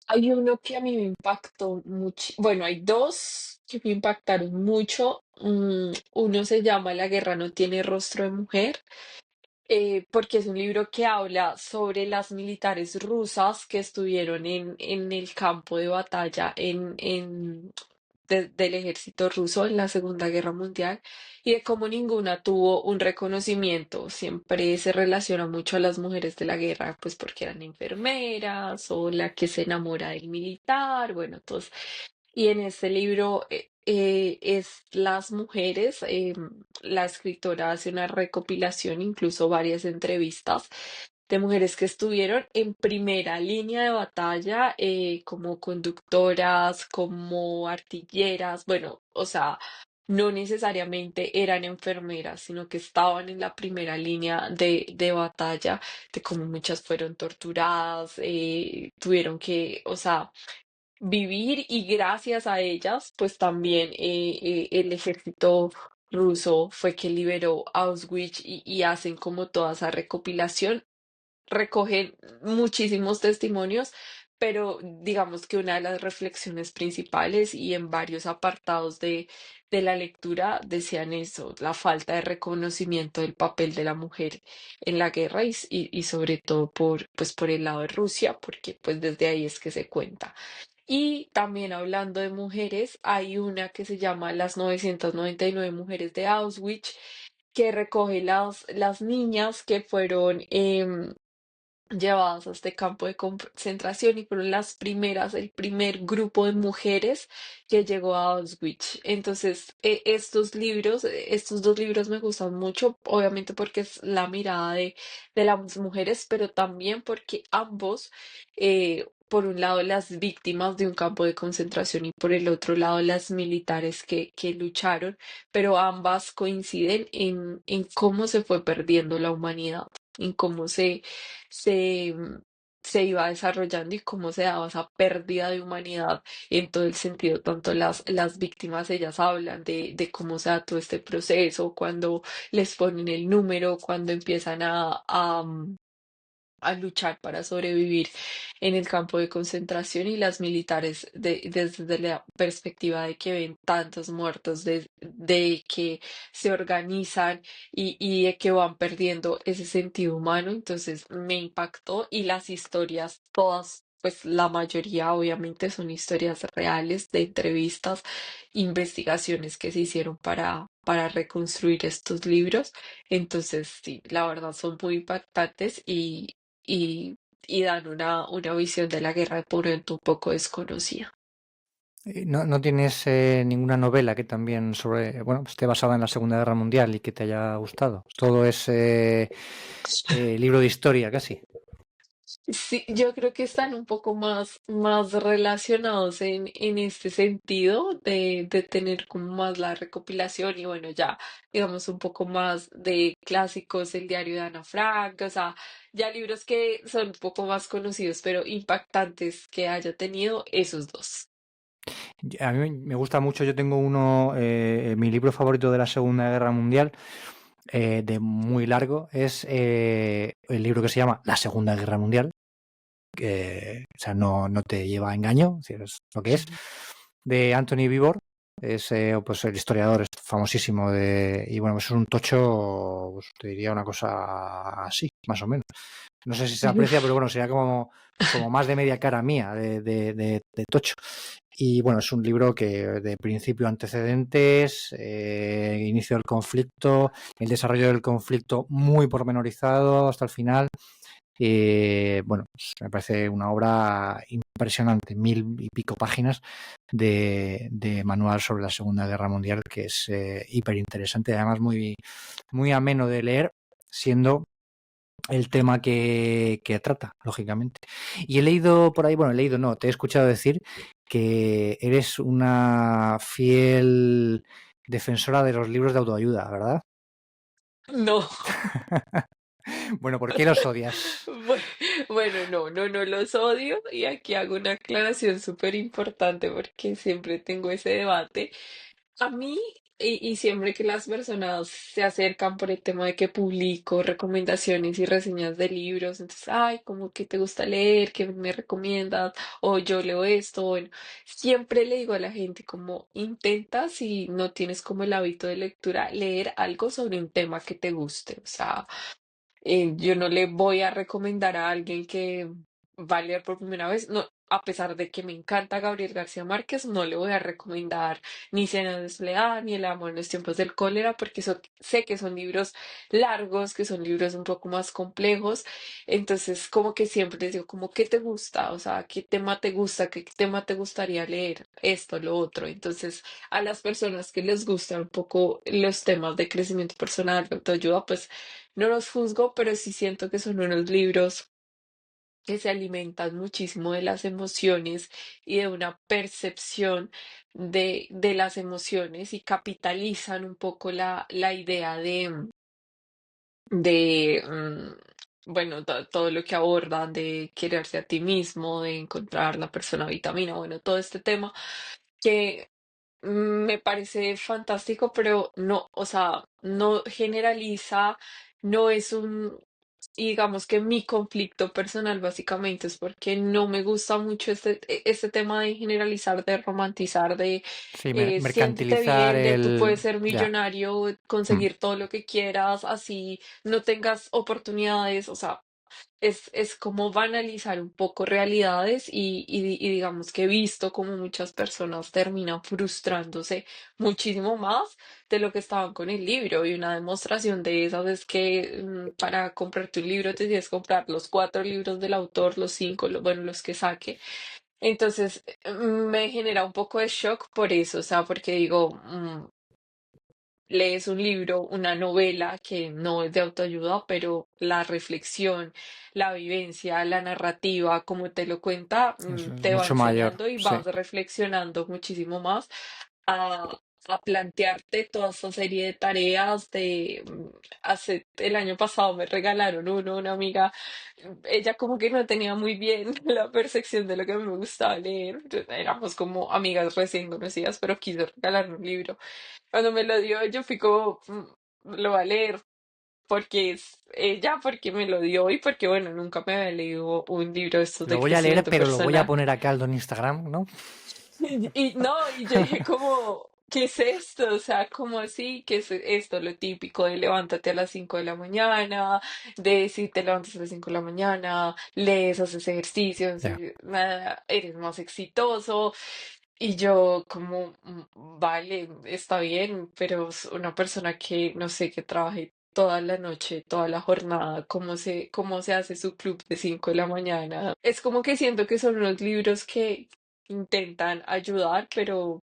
Hay uno que a mí me impactó mucho, bueno, hay dos que me impactaron mucho. Uno se llama La guerra no tiene rostro de mujer, porque es un libro que habla sobre las militares rusas que estuvieron en el campo de batalla del ejército ruso en la Segunda Guerra Mundial y de cómo ninguna tuvo un reconocimiento. Siempre se relaciona mucho a las mujeres de la guerra, pues porque eran enfermeras o la que se enamora del militar, bueno, todos. Y en este libro es las mujeres, la escritora hace una recopilación, incluso varias entrevistas de mujeres que estuvieron en primera línea de batalla, como conductoras, como artilleras, bueno, o sea, no necesariamente eran enfermeras, sino que estaban en la primera línea de batalla, de cómo muchas fueron torturadas, tuvieron que, o sea, vivir y gracias a ellas, pues también el ejército ruso fue que liberó Auschwitz y hacen como toda esa recopilación, recogen muchísimos testimonios, pero digamos que una de las reflexiones principales y en varios apartados de la lectura decían eso, la falta de reconocimiento del papel de la mujer en la guerra y sobre todo pues por el lado de Rusia, porque pues desde ahí es que se cuenta. Y también hablando de mujeres, hay una que se llama Las 999 mujeres de Auschwitz, que recoge las niñas que fueron llevadas a este campo de concentración y fueron las primeras, el primer grupo de mujeres que llegó a Auschwitz. Entonces, estos dos libros me gustan mucho, obviamente porque es la mirada de las mujeres, pero también porque ambos, por un lado las víctimas de un campo de concentración y por el otro lado las militares que lucharon, pero ambas coinciden en cómo se fue perdiendo la humanidad, en cómo se, se iba desarrollando y cómo se daba esa pérdida de humanidad en todo el sentido. Tanto las víctimas, ellas hablan de cómo se da todo este proceso, cuando les ponen el número, cuando empiezan a luchar para sobrevivir en el campo de concentración y las militares desde la perspectiva de que ven tantos muertos, de que se organizan y de que van perdiendo ese sentido humano. Entonces me impactó y las historias, todas, pues la mayoría obviamente son historias reales de entrevistas, investigaciones que se hicieron para reconstruir estos libros. Entonces, sí, la verdad son muy impactantes y, y dan una visión de la guerra de Poniente un poco desconocida. ¿No tienes ninguna novela que también sobre, bueno, esté basada en la Segunda Guerra Mundial y que te haya gustado? Todo es libro de historia casi. Sí, yo creo que están un poco más relacionados en este sentido de tener como más la recopilación y bueno, ya digamos un poco más de clásicos, el diario de Ana Frank, o sea, ya libros que son un poco más conocidos, pero impactantes que haya tenido esos dos. A mí me gusta mucho, yo tengo uno, mi libro favorito de la Segunda Guerra Mundial, de muy largo, es el libro que se llama La Segunda Guerra Mundial, que o sea, no te lleva a engaño, es decir, es lo que es, de Anthony Vivor, es pues el historiador es famosísimo y bueno, pues es un tocho, pues, te diría una cosa así, más o menos. No sé si se aprecia, pero bueno, sería como más de media cara mía de tocho. Y bueno, es un libro que de principio antecedentes, inicio del conflicto, el desarrollo del conflicto muy pormenorizado hasta el final. Bueno, pues me parece una obra impresionante, 1000 y pico páginas de manual sobre la Segunda Guerra Mundial, que es hiper interesante y además muy ameno de leer, siendo el tema que trata, lógicamente. Y he leído por ahí, bueno, he leído, no, te he escuchado decir que eres una fiel defensora de los libros de autoayuda, ¿verdad? No. Bueno, ¿por qué los odias? Bue- Bueno, no los odio y aquí hago una aclaración súper importante porque siempre tengo ese debate. A mí, y siempre que las personas se acercan por el tema de que publico recomendaciones y reseñas de libros, entonces, ay, como que te gusta leer, que me recomiendas, o yo leo esto, bueno, siempre le digo a la gente como intenta, si no tienes como el hábito de lectura, leer algo sobre un tema que te guste, o sea. Yo no le voy a recomendar a alguien que va a leer por primera vez, no, a pesar de que me encanta Gabriel García Márquez, no le voy a recomendar ni Cena de Soledad, ni El amor en los tiempos del cólera, porque sé que son libros largos, que son libros un poco más complejos, entonces como que siempre les digo, como, ¿qué te gusta? O sea, ¿qué tema te gusta? ¿Qué tema te gustaría leer? Esto, lo otro. Entonces, a las personas que les gustan un poco los temas de crecimiento personal, de autoayuda, pues no los juzgo, pero sí siento que son unos libros que se alimentan muchísimo de las emociones y de una percepción de las emociones y capitalizan un poco la idea bueno, todo lo que abordan de quererse a ti mismo, de encontrar la persona vitamina, bueno, todo este tema que me parece fantástico, pero no, o sea, no generaliza, no es y digamos que mi conflicto personal básicamente es porque no me gusta mucho este tema de generalizar, de romantizar, de Sí, siéntete mercantilizar bien, de tú puedes el... ser Ya. millonario, Mm. conseguir todo lo que quieras, así no tengas oportunidades, o sea, es como banalizar un poco realidades y digamos que he visto como muchas personas terminan frustrándose muchísimo más de lo que estaban con el libro. Y una demostración de esas es que para comprarte un libro te tienes que comprar los 4 libros del autor, los 5, bueno, los que saque. Entonces me genera un poco de shock por eso, o sea, porque digo, lees un libro, una novela que no es de autoayuda, pero la reflexión, la vivencia, la narrativa, como te lo cuenta, Eso es te va mucho mayor, enseñando y sí. vas reflexionando muchísimo más a plantearte toda esa serie de tareas el año pasado me regalaron una amiga, ella como que no tenía muy bien la percepción de lo que a mí me gustaba leer, éramos como amigas recién conocidas, pero quiso regalarme un libro. Cuando me lo dio, yo fui como, lo va a leer porque es ella, porque me lo dio y porque, bueno, nunca me había leído un libro de estos Lo de voy a leer, crecimiento pero lo voy a personal. poner a caldo en Instagram, ¿no? Y no, y yo dije como, ¿qué es esto? O sea, ¿cómo así? ¿Qué es esto? Lo típico de levántate a las 5 de la mañana, de si te levantas a las 5 de la mañana, lees, haces ejercicios, Ya. nada, eres más exitoso. Y yo como, vale, está bien, pero es una persona que, no sé, que trabaje toda la noche, toda la jornada, cómo se hace su club de 5 de la mañana. Es como que siento que son unos libros que intentan ayudar, pero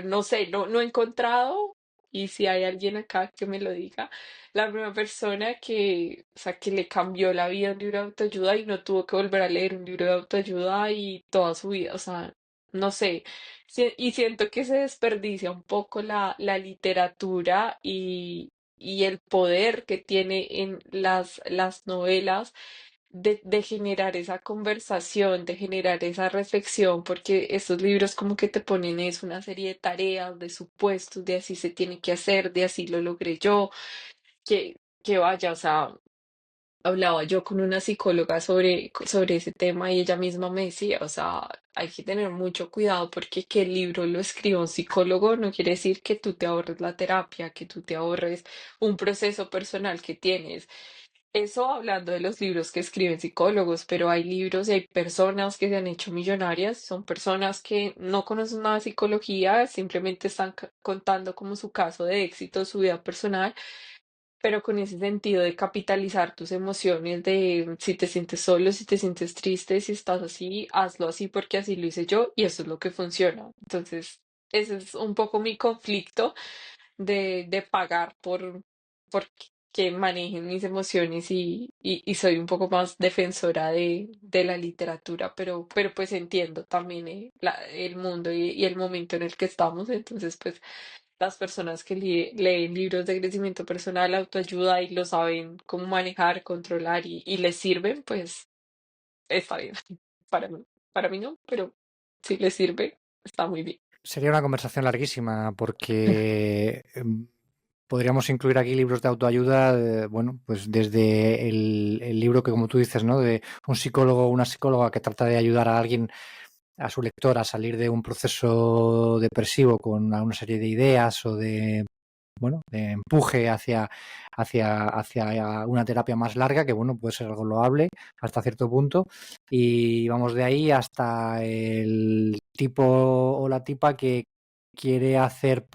no sé, no he encontrado, y si hay alguien acá que me lo diga, la primera persona que, o sea, que le cambió la vida un libro de autoayuda y no tuvo que volver a leer un libro de autoayuda y toda su vida, o sea, no sé, y siento que se desperdicia un poco la literatura y el poder que tiene en las novelas de generar esa conversación, de generar esa reflexión, porque estos libros como que te ponen es una serie de tareas, de supuestos, de así se tiene que hacer, de así lo logré yo, que vaya, o sea, hablaba yo con una psicóloga sobre ese tema y ella misma me decía, o sea, hay que tener mucho cuidado porque que el libro lo escriba un psicólogo no quiere decir que tú te ahorres la terapia, que tú te ahorres un proceso personal que tienes. Eso hablando de los libros que escriben psicólogos, pero hay libros y hay personas que se han hecho millonarias, son personas que no conocen nada de psicología, simplemente están contando como su caso de éxito, su vida personal, pero con ese sentido de capitalizar tus emociones, de si te sientes solo, si te sientes triste, si estás así, hazlo así porque así lo hice yo y eso es lo que funciona. Entonces, ese es un poco mi conflicto de pagar por que manejen mis emociones y soy un poco más defensora de la literatura, pero pues entiendo también el mundo y el momento en el que estamos, entonces pues las personas que leen libros de crecimiento personal, autoayuda y lo saben cómo manejar, controlar y les sirven, pues está bien. Para mí, para mí no, pero si les sirve, está muy bien. Sería una conversación larguísima porque podríamos incluir aquí libros de autoayuda, bueno, pues desde el libro que, como tú dices, ¿no? De un psicólogo o una psicóloga que trata de ayudar a alguien, a su lector, a salir de un proceso depresivo con una serie de ideas o de, bueno, de empuje hacia una terapia más larga, que bueno, puede ser algo loable hasta cierto punto. Y vamos de ahí hasta el tipo o la tipa que quiere hacer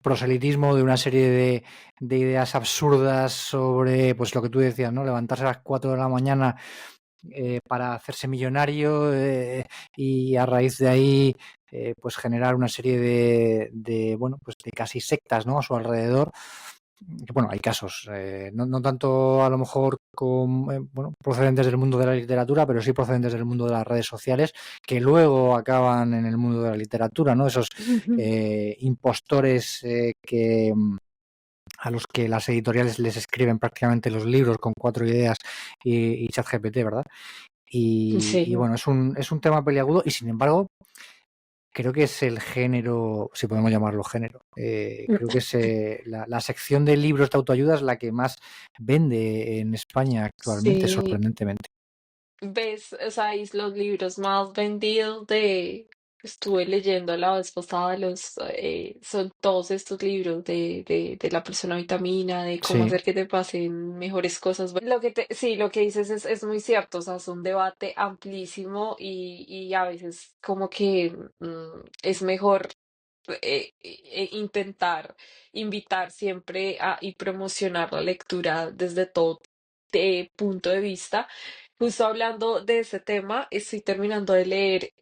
proselitismo de una serie de ideas absurdas sobre, pues lo que tú decías, ¿no? Levantarse a las 4 de la mañana para hacerse millonario y a raíz de ahí pues generar una serie bueno, pues de casi sectas, ¿no? A su alrededor. bueno, hay casos, no tanto a lo mejor bueno, procedentes del mundo de la literatura, pero sí procedentes del mundo de las redes sociales, que luego acaban en el mundo de la literatura, ¿no? Esos impostores a los que las editoriales les escriben prácticamente los libros con 4 ideas y ChatGPT, ¿verdad? Y Sí. bueno, es un tema peliagudo y sin embargo creo que es el género, si podemos llamarlo género, creo que es la sección de libros de autoayuda es la que más vende en España actualmente, Sí. sorprendentemente. ¿Ves? O sea, y los libros más vendidos de... Estuve leyendo la vez pasada, son todos estos libros de la persona vitamina, de cómo Sí, hacer que te pasen mejores cosas. Sí, lo que dices es muy cierto, o sea, es un debate amplísimo y a veces como que es mejor intentar invitar siempre y promocionar la lectura desde todo punto de vista. Justo hablando de ese tema, estoy terminando de leer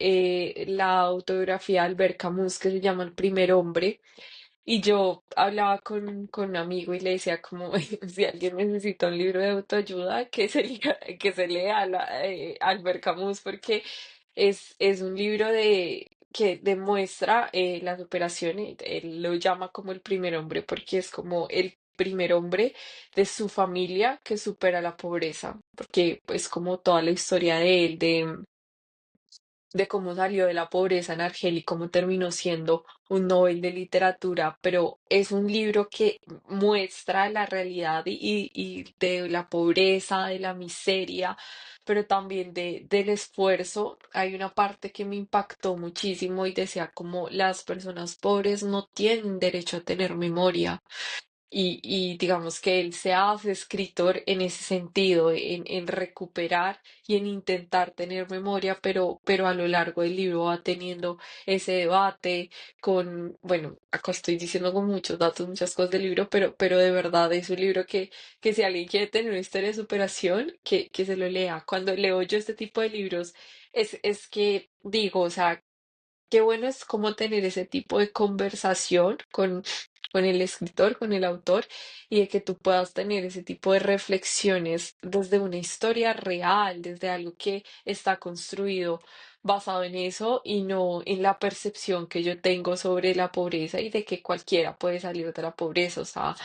la autobiografía de Albert Camus que se llama El primer hombre. Y yo hablaba con un amigo y le decía como si alguien necesita un libro de autoayuda, que se lea Albert Camus, porque es un libro que demuestra la superación. Y él lo llama como el primer hombre porque es como el primer hombre de su familia que supera la pobreza, porque es como toda la historia de él, de cómo salió de la pobreza en Argel y cómo terminó siendo un Nobel de literatura, pero es un libro que muestra la realidad y de la pobreza, de la miseria, pero también del esfuerzo. Hay una parte que me impactó muchísimo y decía como las personas pobres no tienen derecho a tener memoria. Y digamos que él se hace escritor en ese sentido, en recuperar y en intentar tener memoria, pero a lo largo del libro va teniendo ese debate bueno, acá estoy diciendo con muchos datos, muchas cosas del libro, pero de verdad es un libro que si alguien quiere tener una historia de superación, que se lo lea. Cuando leo yo este tipo de libros, es que digo, o sea, qué bueno es como tener ese tipo de conversación con el escritor, con el autor, y de que tú puedas tener ese tipo de reflexiones desde una historia real, desde algo que está construido basado en eso y no en la percepción que yo tengo sobre la pobreza y de que cualquiera puede salir de la pobreza. O sea,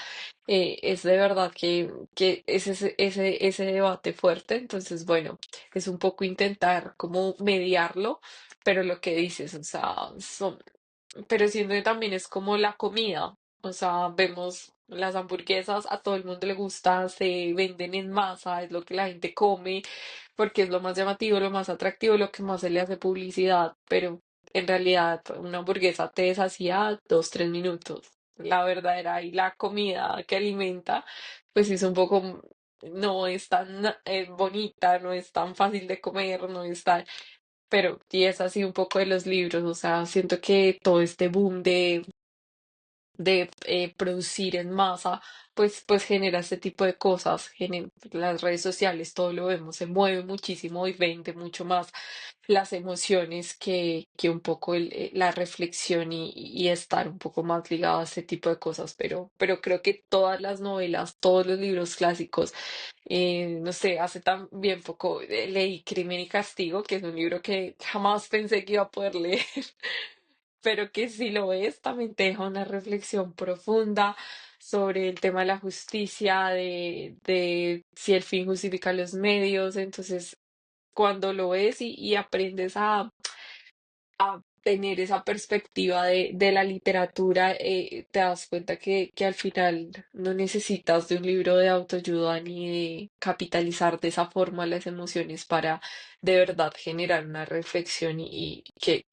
es de verdad que es ese debate fuerte. Entonces, bueno, es un poco intentar como mediarlo, pero lo que dices, o sea, pero siento que también es como la comida. O sea, vemos las hamburguesas, a todo el mundo le gusta, se venden en masa, es lo que la gente come, porque es lo más llamativo, lo más atractivo, lo que más se le hace publicidad, pero en realidad una hamburguesa te deshacía 2, 3 minutos. La verdadera y la comida que alimenta, pues es un poco, no es tan bonita, no es tan fácil de comer, no es tan, pero y es así un poco de los libros, o sea, siento que todo este boom de producir en masa, pues genera este tipo de cosas, las redes sociales, todo lo vemos, se mueve muchísimo y vende mucho más las emociones que un poco la reflexión y estar un poco más ligado a este tipo de cosas, pero creo que todas las novelas, todos los libros clásicos, no sé, hace tan bien poco leí Crimen y Castigo, que es un libro que jamás pensé que iba a poder leer, pero que si lo ves también te deja una reflexión profunda sobre el tema de la justicia, de si el fin justifica los medios. Entonces, cuando lo ves y aprendes a tener esa perspectiva de la literatura, te das cuenta que al final no necesitas de un libro de autoayuda ni de capitalizar de esa forma las emociones para de verdad generar una reflexión y que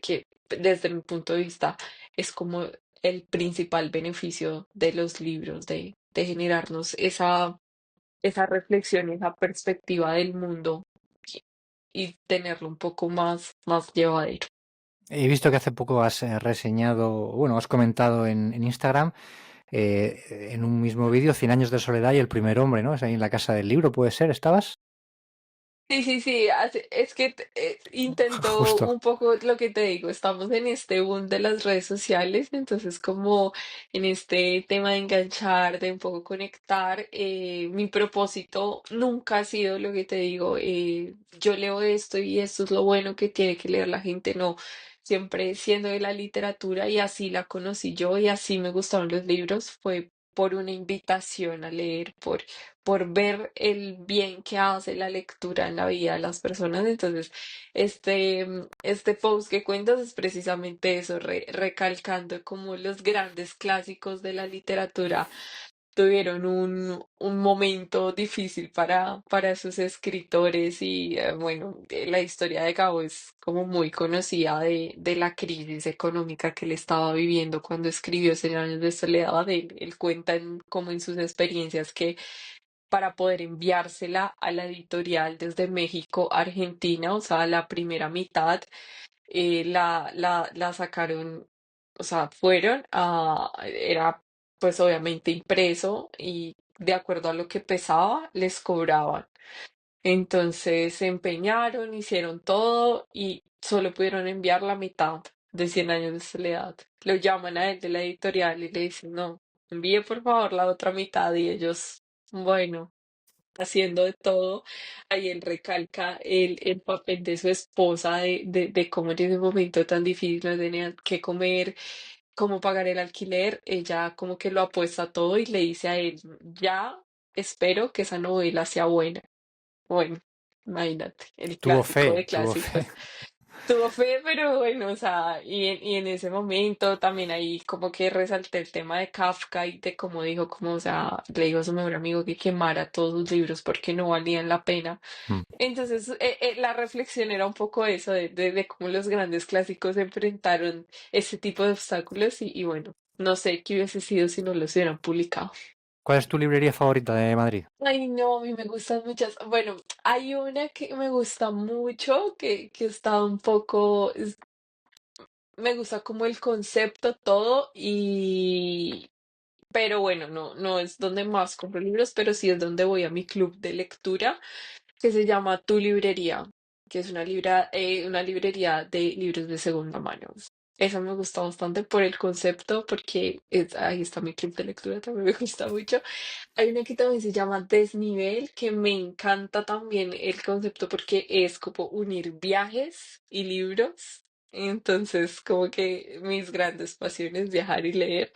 desde mi punto de vista es como el principal beneficio de los libros, de generarnos esa reflexión, esa perspectiva del mundo y tenerlo un poco más llevadero. he visto que hace poco has reseñado, bueno, has comentado en Instagram, en un mismo vídeo, Cien años de soledad y el primer hombre, ¿no? Es ahí en la casa del libro, ¿puede ser? ¿Estabas? Sí, sí, sí, es que intento Justo. un poco lo que te digo, estamos en este boom de las redes sociales, entonces como en este tema de enganchar, de un poco conectar, mi propósito nunca ha sido lo que te digo, yo leo esto y esto es lo bueno que tiene que leer la gente, no, siempre siendo de la literatura y así la conocí yo y así me gustaron los libros, fue por una invitación a leer, por ver el bien que hace la lectura en la vida de las personas. Entonces, este post que cuentas es precisamente eso, recalcando como los grandes clásicos de la literatura tuvieron un momento difícil para sus escritores y bueno, la historia de Gabo es como muy conocida de la crisis económica que él estaba viviendo cuando escribió Cien años de soledad. Él cuenta como en sus experiencias que para poder enviársela a la editorial desde México a Argentina, o sea, la primera mitad, la sacaron, o sea, era pues obviamente impreso y de acuerdo a lo que pesaba, les cobraban. Entonces se empeñaron, hicieron todo y solo pudieron enviar la mitad de Cien años de soledad. Lo llaman a él de la editorial y le dicen, no, envíe por favor la otra mitad y ellos, bueno, haciendo de todo. Ahí él recalca el papel de su esposa, de cómo en ese momento tan difícil no tenía que comer, cómo pagar el alquiler. Ella como que lo apuesta todo y le dice a él, ya espero que esa novela sea buena. Bueno, imagínate, el Tuvo clásico fe, de tuvo fe. clásicos. Tuvo fe, pero bueno, o sea, y en ese momento también ahí como que resalté el tema de Kafka y de cómo dijo, como, o sea, le dijo a su mejor amigo que quemara todos sus libros porque no valían la pena. Mm. Entonces, la reflexión era un poco eso, de cómo los grandes clásicos enfrentaron ese tipo de obstáculos y bueno, no sé qué hubiese sido si no los hubieran publicado. ¿Cuál es tu librería favorita de Madrid? Ay, no, a mí me gustan muchas. Bueno, hay una que me gusta mucho, que está un poco, me gusta como el concepto, todo, pero bueno, no es donde más compro libros, pero sí es donde voy a mi club de lectura, que se llama Tu Librería, que es una librería de libros de segunda mano. Esa me gusta bastante por el concepto, porque ahí está mi club de lectura, también me gusta mucho. Hay una que también se llama Desnivel, que me encanta también el concepto porque es como unir viajes y libros. Entonces, como que mis grandes pasiones, viajar y leer.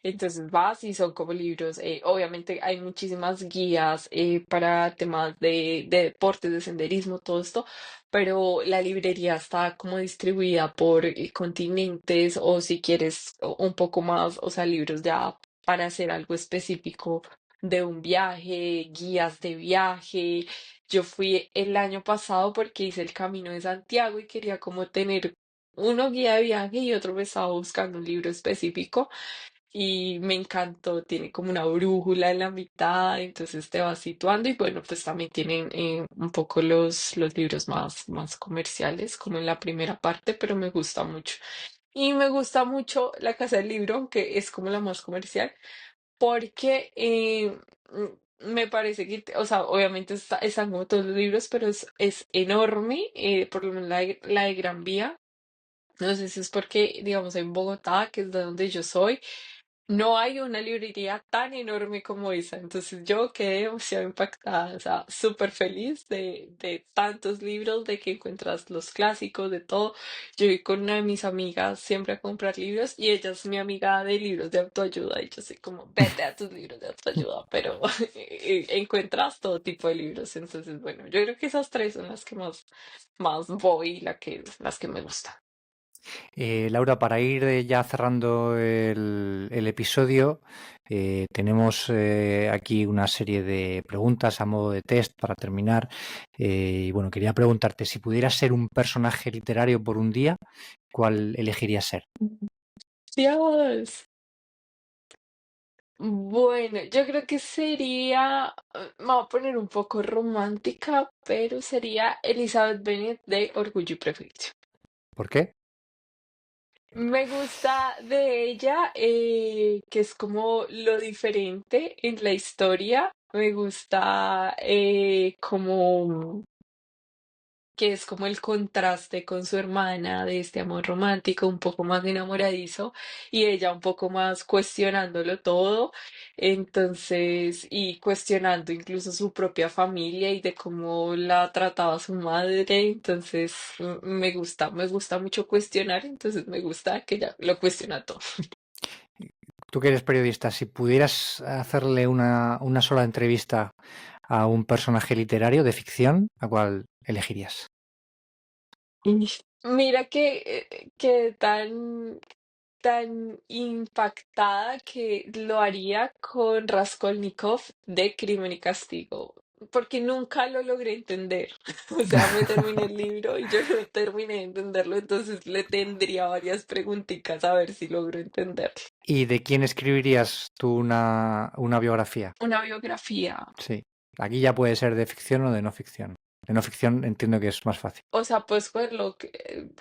Entonces vas y son como libros. Obviamente hay muchísimas guías para temas de deportes, de senderismo, todo esto, pero la librería está como distribuida por continentes o si quieres un poco más, o sea, libros ya para hacer algo específico de un viaje, guías de viaje. Yo fui el año pasado porque hice el Camino de Santiago y quería como tener uno guía de viaje y otro me estaba buscando un libro específico y me encantó, tiene como una brújula en la mitad, entonces te va situando y bueno, pues también tienen un poco los libros más comerciales, como en la primera parte, pero me gusta mucho. Y me gusta mucho La Casa del Libro, aunque es como la más comercial, porque me parece que, o sea, obviamente están como todos los libros, pero es enorme, por lo menos la de Gran Vía. No sé si es porque, digamos, en Bogotá, que es de donde yo soy, no hay una librería tan enorme como esa, entonces yo quedé demasiado impactada, o sea, súper feliz de tantos libros, de que encuentras los clásicos, de todo. Yo voy con una de mis amigas siempre a comprar libros y ella es mi amiga de libros de autoayuda y yo soy como, vete a tus libros de autoayuda, pero encuentras todo tipo de libros, entonces bueno, yo creo que esas tres son las que más voy y las que me gustan. Laura, para ir ya cerrando el episodio, tenemos aquí una serie de preguntas a modo de test para terminar. Y bueno, quería preguntarte, si pudieras ser un personaje literario por un día, ¿cuál elegirías ser? Dios. Bueno, yo creo que sería, me voy a poner un poco romántica, pero sería Elizabeth Bennet de Orgullo y Prejuicio. ¿Por qué? Me gusta de ella que es como lo diferente en la historia. Me gusta como que es como el contraste con su hermana de este amor romántico, un poco más enamoradizo, y ella un poco más cuestionándolo todo, entonces, y cuestionando incluso su propia familia y de cómo la trataba su madre, entonces me gusta mucho cuestionar, entonces me gusta que ella lo cuestiona todo. Tú que eres periodista, si pudieras hacerle una sola entrevista a un personaje literario de ficción, ¿a cuál elegirías? Y mira que tan impactada que lo haría con Raskolnikov de Crimen y Castigo, porque nunca lo logré entender. O sea, me terminé el libro y yo no terminé de entenderlo, entonces le tendría varias preguntitas a ver si logro entenderlo. ¿Y de quién escribirías tú una biografía? Una biografía, Sí. Aquí ya puede ser de ficción o de no ficción. De no ficción entiendo que es más fácil. o sea, pues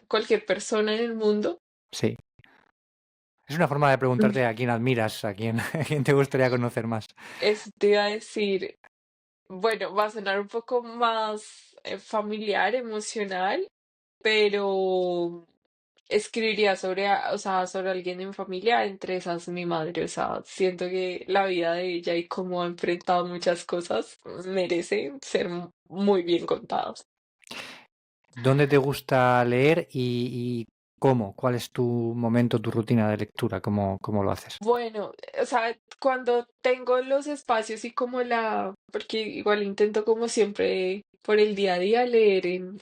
cualquier persona en el mundo. Sí. Es una forma de preguntarte a quién admiras, a quién te gustaría conocer más. Eso te iba a decir. Bueno, va a sonar un poco más familiar, emocional, pero escribiría sobre, o sea, sobre alguien en familia, entre esas mi madre. O sea, siento que la vida de ella y cómo ha enfrentado muchas cosas merece ser muy bien contados. ¿Dónde te gusta leer y cómo? ¿Cuál es tu momento, tu rutina de lectura? ¿Cómo lo haces? Bueno, o sea, cuando tengo los espacios y como porque igual intento como siempre por el día a día leer en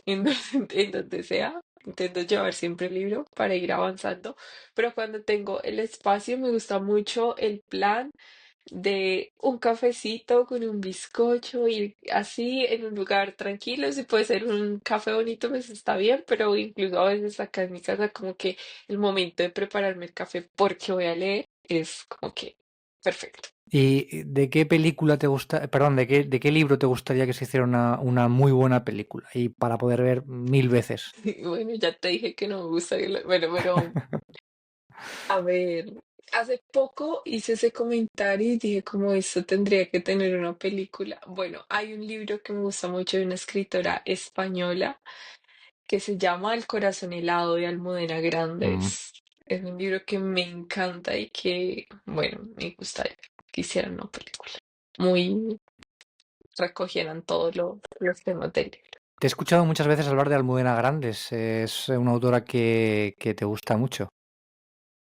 donde sea, intento llevar siempre el libro para ir avanzando, pero cuando tengo el espacio me gusta mucho el plan de un cafecito con un bizcocho y así en un lugar tranquilo, si puede ser un café bonito, pues está bien, pero incluso a veces acá en mi casa como que el momento de prepararme el café porque voy a leer es como que perfecto. ¿Y de qué película te gusta, perdón, de qué libro te gustaría que se hiciera una muy buena película? Y para poder ver 1000 veces. Y bueno, ya te dije que no me gusta bueno, pero a ver, hace poco hice ese comentario y dije como esto tendría que tener una película. Bueno, hay un libro que me gusta mucho de una escritora española que se llama El corazón helado de Almudena Mm. Grandes. Es un libro que me encanta y que, bueno, me gustaría que hicieran una película. Muy recogieran todos los temas del libro. Te he escuchado muchas veces hablar de Almudena Grandes. Es una autora que te gusta mucho.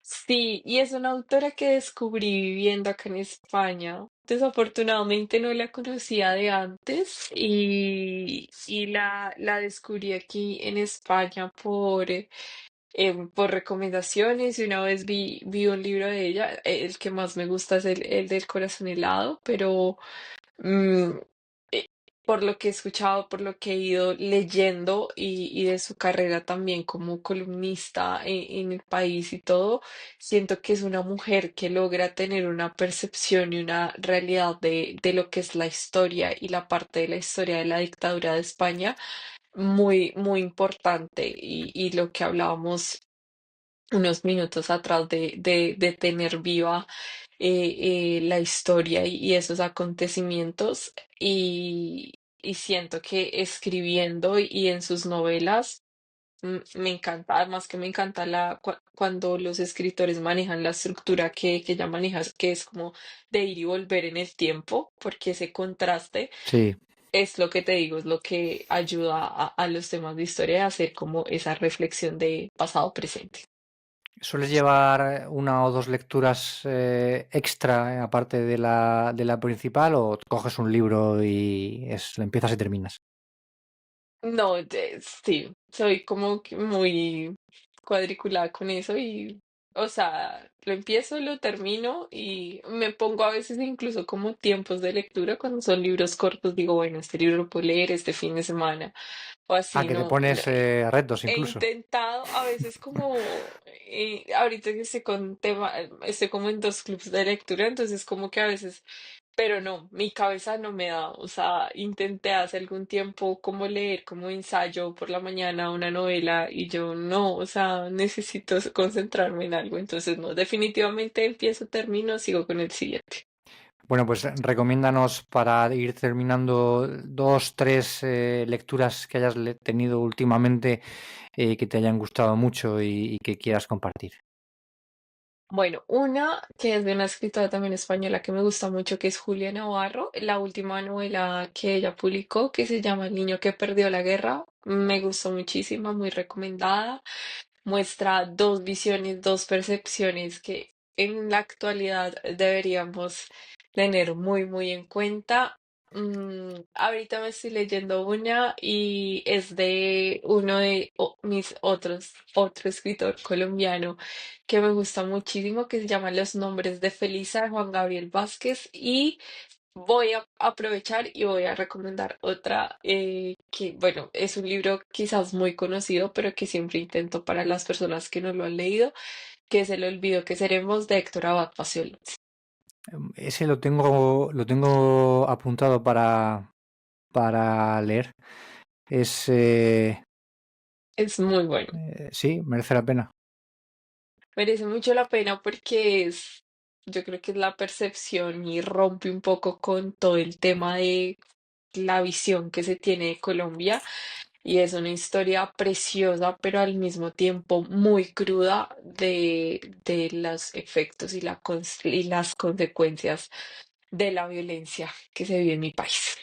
Sí, y es una autora que descubrí viviendo acá en España. Desafortunadamente no la conocía de antes y la descubrí aquí en España por recomendaciones y una vez vi un libro de ella. El que más me gusta es el del corazón helado, pero mm, eh, por lo que he escuchado, por lo que he ido leyendo y de su carrera también como columnista en el país y todo, siento que es una mujer que logra tener una percepción y una realidad de lo que es la historia y la parte de la historia de la dictadura de España muy, muy importante y lo que hablábamos unos minutos atrás de tener viva la historia y esos acontecimientos y siento que escribiendo y en sus novelas me encanta, además que me encanta cuando los escritores manejan la estructura que ella maneja, que es como de ir y volver en el tiempo, porque ese contraste Sí. es lo que te digo, es lo que ayuda a los temas de historia a hacer como esa reflexión de pasado-presente. ¿Sueles llevar una o dos lecturas extra aparte de la principal o coges un libro y lo empiezas y terminas? No, sí, soy como que muy cuadriculada con eso o sea, lo empiezo, lo termino y me pongo a veces incluso como tiempos de lectura cuando son libros cortos, digo, bueno, este libro lo puedo leer este fin de semana o Ah, así, que te no, pones retos he incluso. intentado a veces como, ahorita que estoy con tema, estoy como en dos clubs de lectura, entonces como que a veces pero no, mi cabeza no me da, o sea, intenté hace algún tiempo como leer como ensayo por la mañana una novela y yo no, o sea, necesito concentrarme en algo, entonces no, definitivamente empiezo, termino, sigo con el siguiente. Bueno, pues recomiéndanos para ir terminando 2, 3 lecturas que hayas tenido últimamente que te hayan gustado mucho y que quieras compartir. Bueno, una que es de una escritora también española que me gusta mucho, que es Julia Navarro, la última novela que ella publicó, que se llama El niño que perdió la guerra, me gustó muchísimo, muy recomendada. Muestra dos visiones, dos percepciones que en la actualidad deberíamos tener muy, muy en cuenta. Ahorita me estoy leyendo una y es de uno de mis otro escritor colombiano que me gusta muchísimo, que se llama Los nombres de Felisa, de Juan Gabriel Vázquez, y voy a aprovechar y voy a recomendar otra que, bueno, es un libro quizás muy conocido, pero que siempre intento para las personas que no lo han leído, que es El olvido que seremos de Héctor Abad Paciolo. Ese lo tengo apuntado para leer. Es, Es muy bueno. sí, merece la pena. Merece mucho la pena porque yo creo que es la percepción y rompe un poco con todo el tema de la visión que se tiene de Colombia. Y es una historia preciosa, pero al mismo tiempo muy cruda de los efectos y las consecuencias de la violencia que se vive en mi país.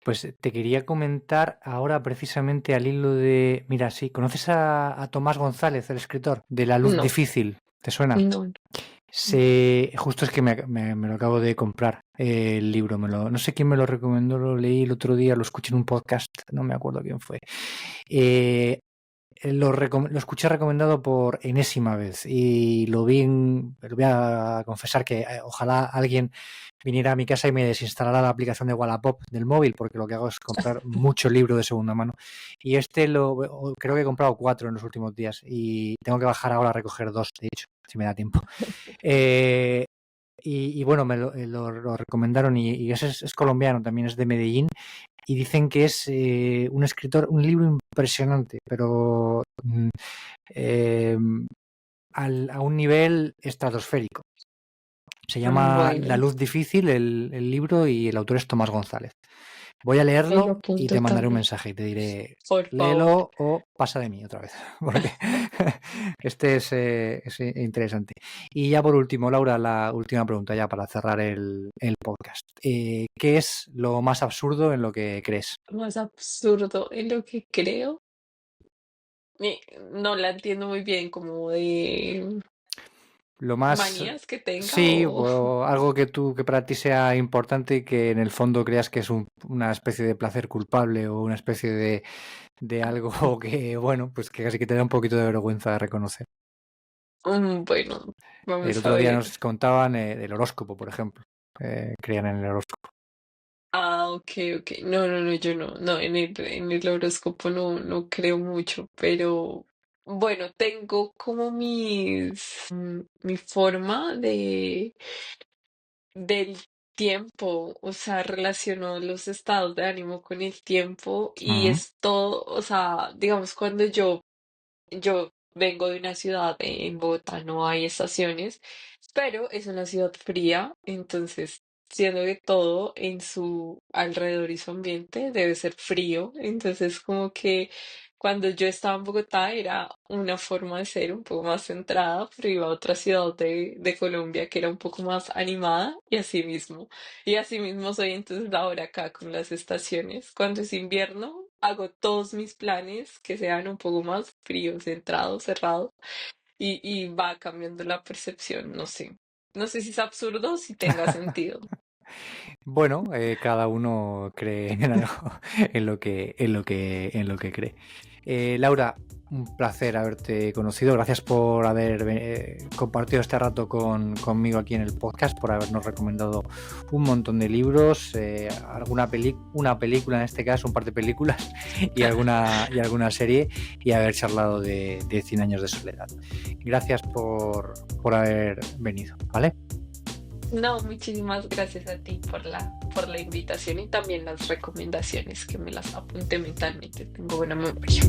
Pues te quería comentar ahora precisamente al hilo de... Mira, sí, ¿conoces a Tomás González, el escritor? De La luz No, difícil, ¿te suena? no, no. Justo es que me lo acabo de comprar el libro. No sé quién me lo recomendó, lo leí el otro día, lo escuché en un podcast, no me acuerdo quién fue. Eh, lo escuché recomendado por enésima vez y lo voy a confesar que ojalá alguien viniera a mi casa y me desinstalara la aplicación de Wallapop del móvil, porque lo que hago es comprar mucho libro de segunda mano. Y creo que he comprado 4 en los últimos días y tengo que bajar ahora a recoger 2, de hecho, si me da tiempo. Eh, y bueno, me lo recomendaron y es colombiano, también es de Medellín y dicen que es un escritor, un libro impresionante, pero eh, a un nivel estratosférico. Se llama La Bueno, luz difícil el libro y el autor es Tomás González. Voy a me lo leerlo y apunto te mandaré un también, mensaje y te diré, por favor. léelo o pasa de mí otra vez, porque este es interesante. Y ya por último, Laura, la última pregunta ya para cerrar el podcast. ¿Qué es lo más absurdo en lo que crees? Más absurdo en lo que creo. No la entiendo muy bien, como de Lo más, manías que tenga sí, o... o algo que para ti sea importante y que en el fondo creas que es una especie de placer culpable o una especie de algo que, bueno, pues que casi que te da un poquito de vergüenza de reconocer. Bueno, El vamos a otro día ver. nos contaban del horóscopo, por ejemplo. Creían en el horóscopo. Ah, ok, ok. No, no, no, yo no, no, en el horóscopo no, no creo mucho, pero bueno, tengo como mi forma del tiempo, o sea, relaciono los estados de ánimo con el tiempo y Ujú. es todo, o sea, digamos, cuando yo vengo de una ciudad en Bogotá, no hay estaciones, pero es una ciudad fría, entonces siendo que todo en su alrededor y su ambiente debe ser frío, entonces como que cuando yo estaba en Bogotá era una forma de ser un poco más centrada, pero iba a otra ciudad de Colombia que era un poco más animada y así mismo soy entonces ahora acá con las estaciones. Cuando es invierno hago todos mis planes que sean un poco más fríos, centrados, cerrados y va cambiando la percepción, no sé. No sé si es absurdo o si tenga sentido. Bueno, cada uno cree en algo, en lo que cree. Laura, un placer haberte conocido. Gracias por haber compartido este rato conmigo aquí en el podcast, por habernos recomendado un montón de libros, una película en este caso, un par de películas y alguna serie, y haber charlado de 100 años de soledad. Gracias por haber venido, ¿vale? No, muchísimas gracias a ti por la invitación y también las recomendaciones que me las apunté mentalmente. Tengo buena memoria.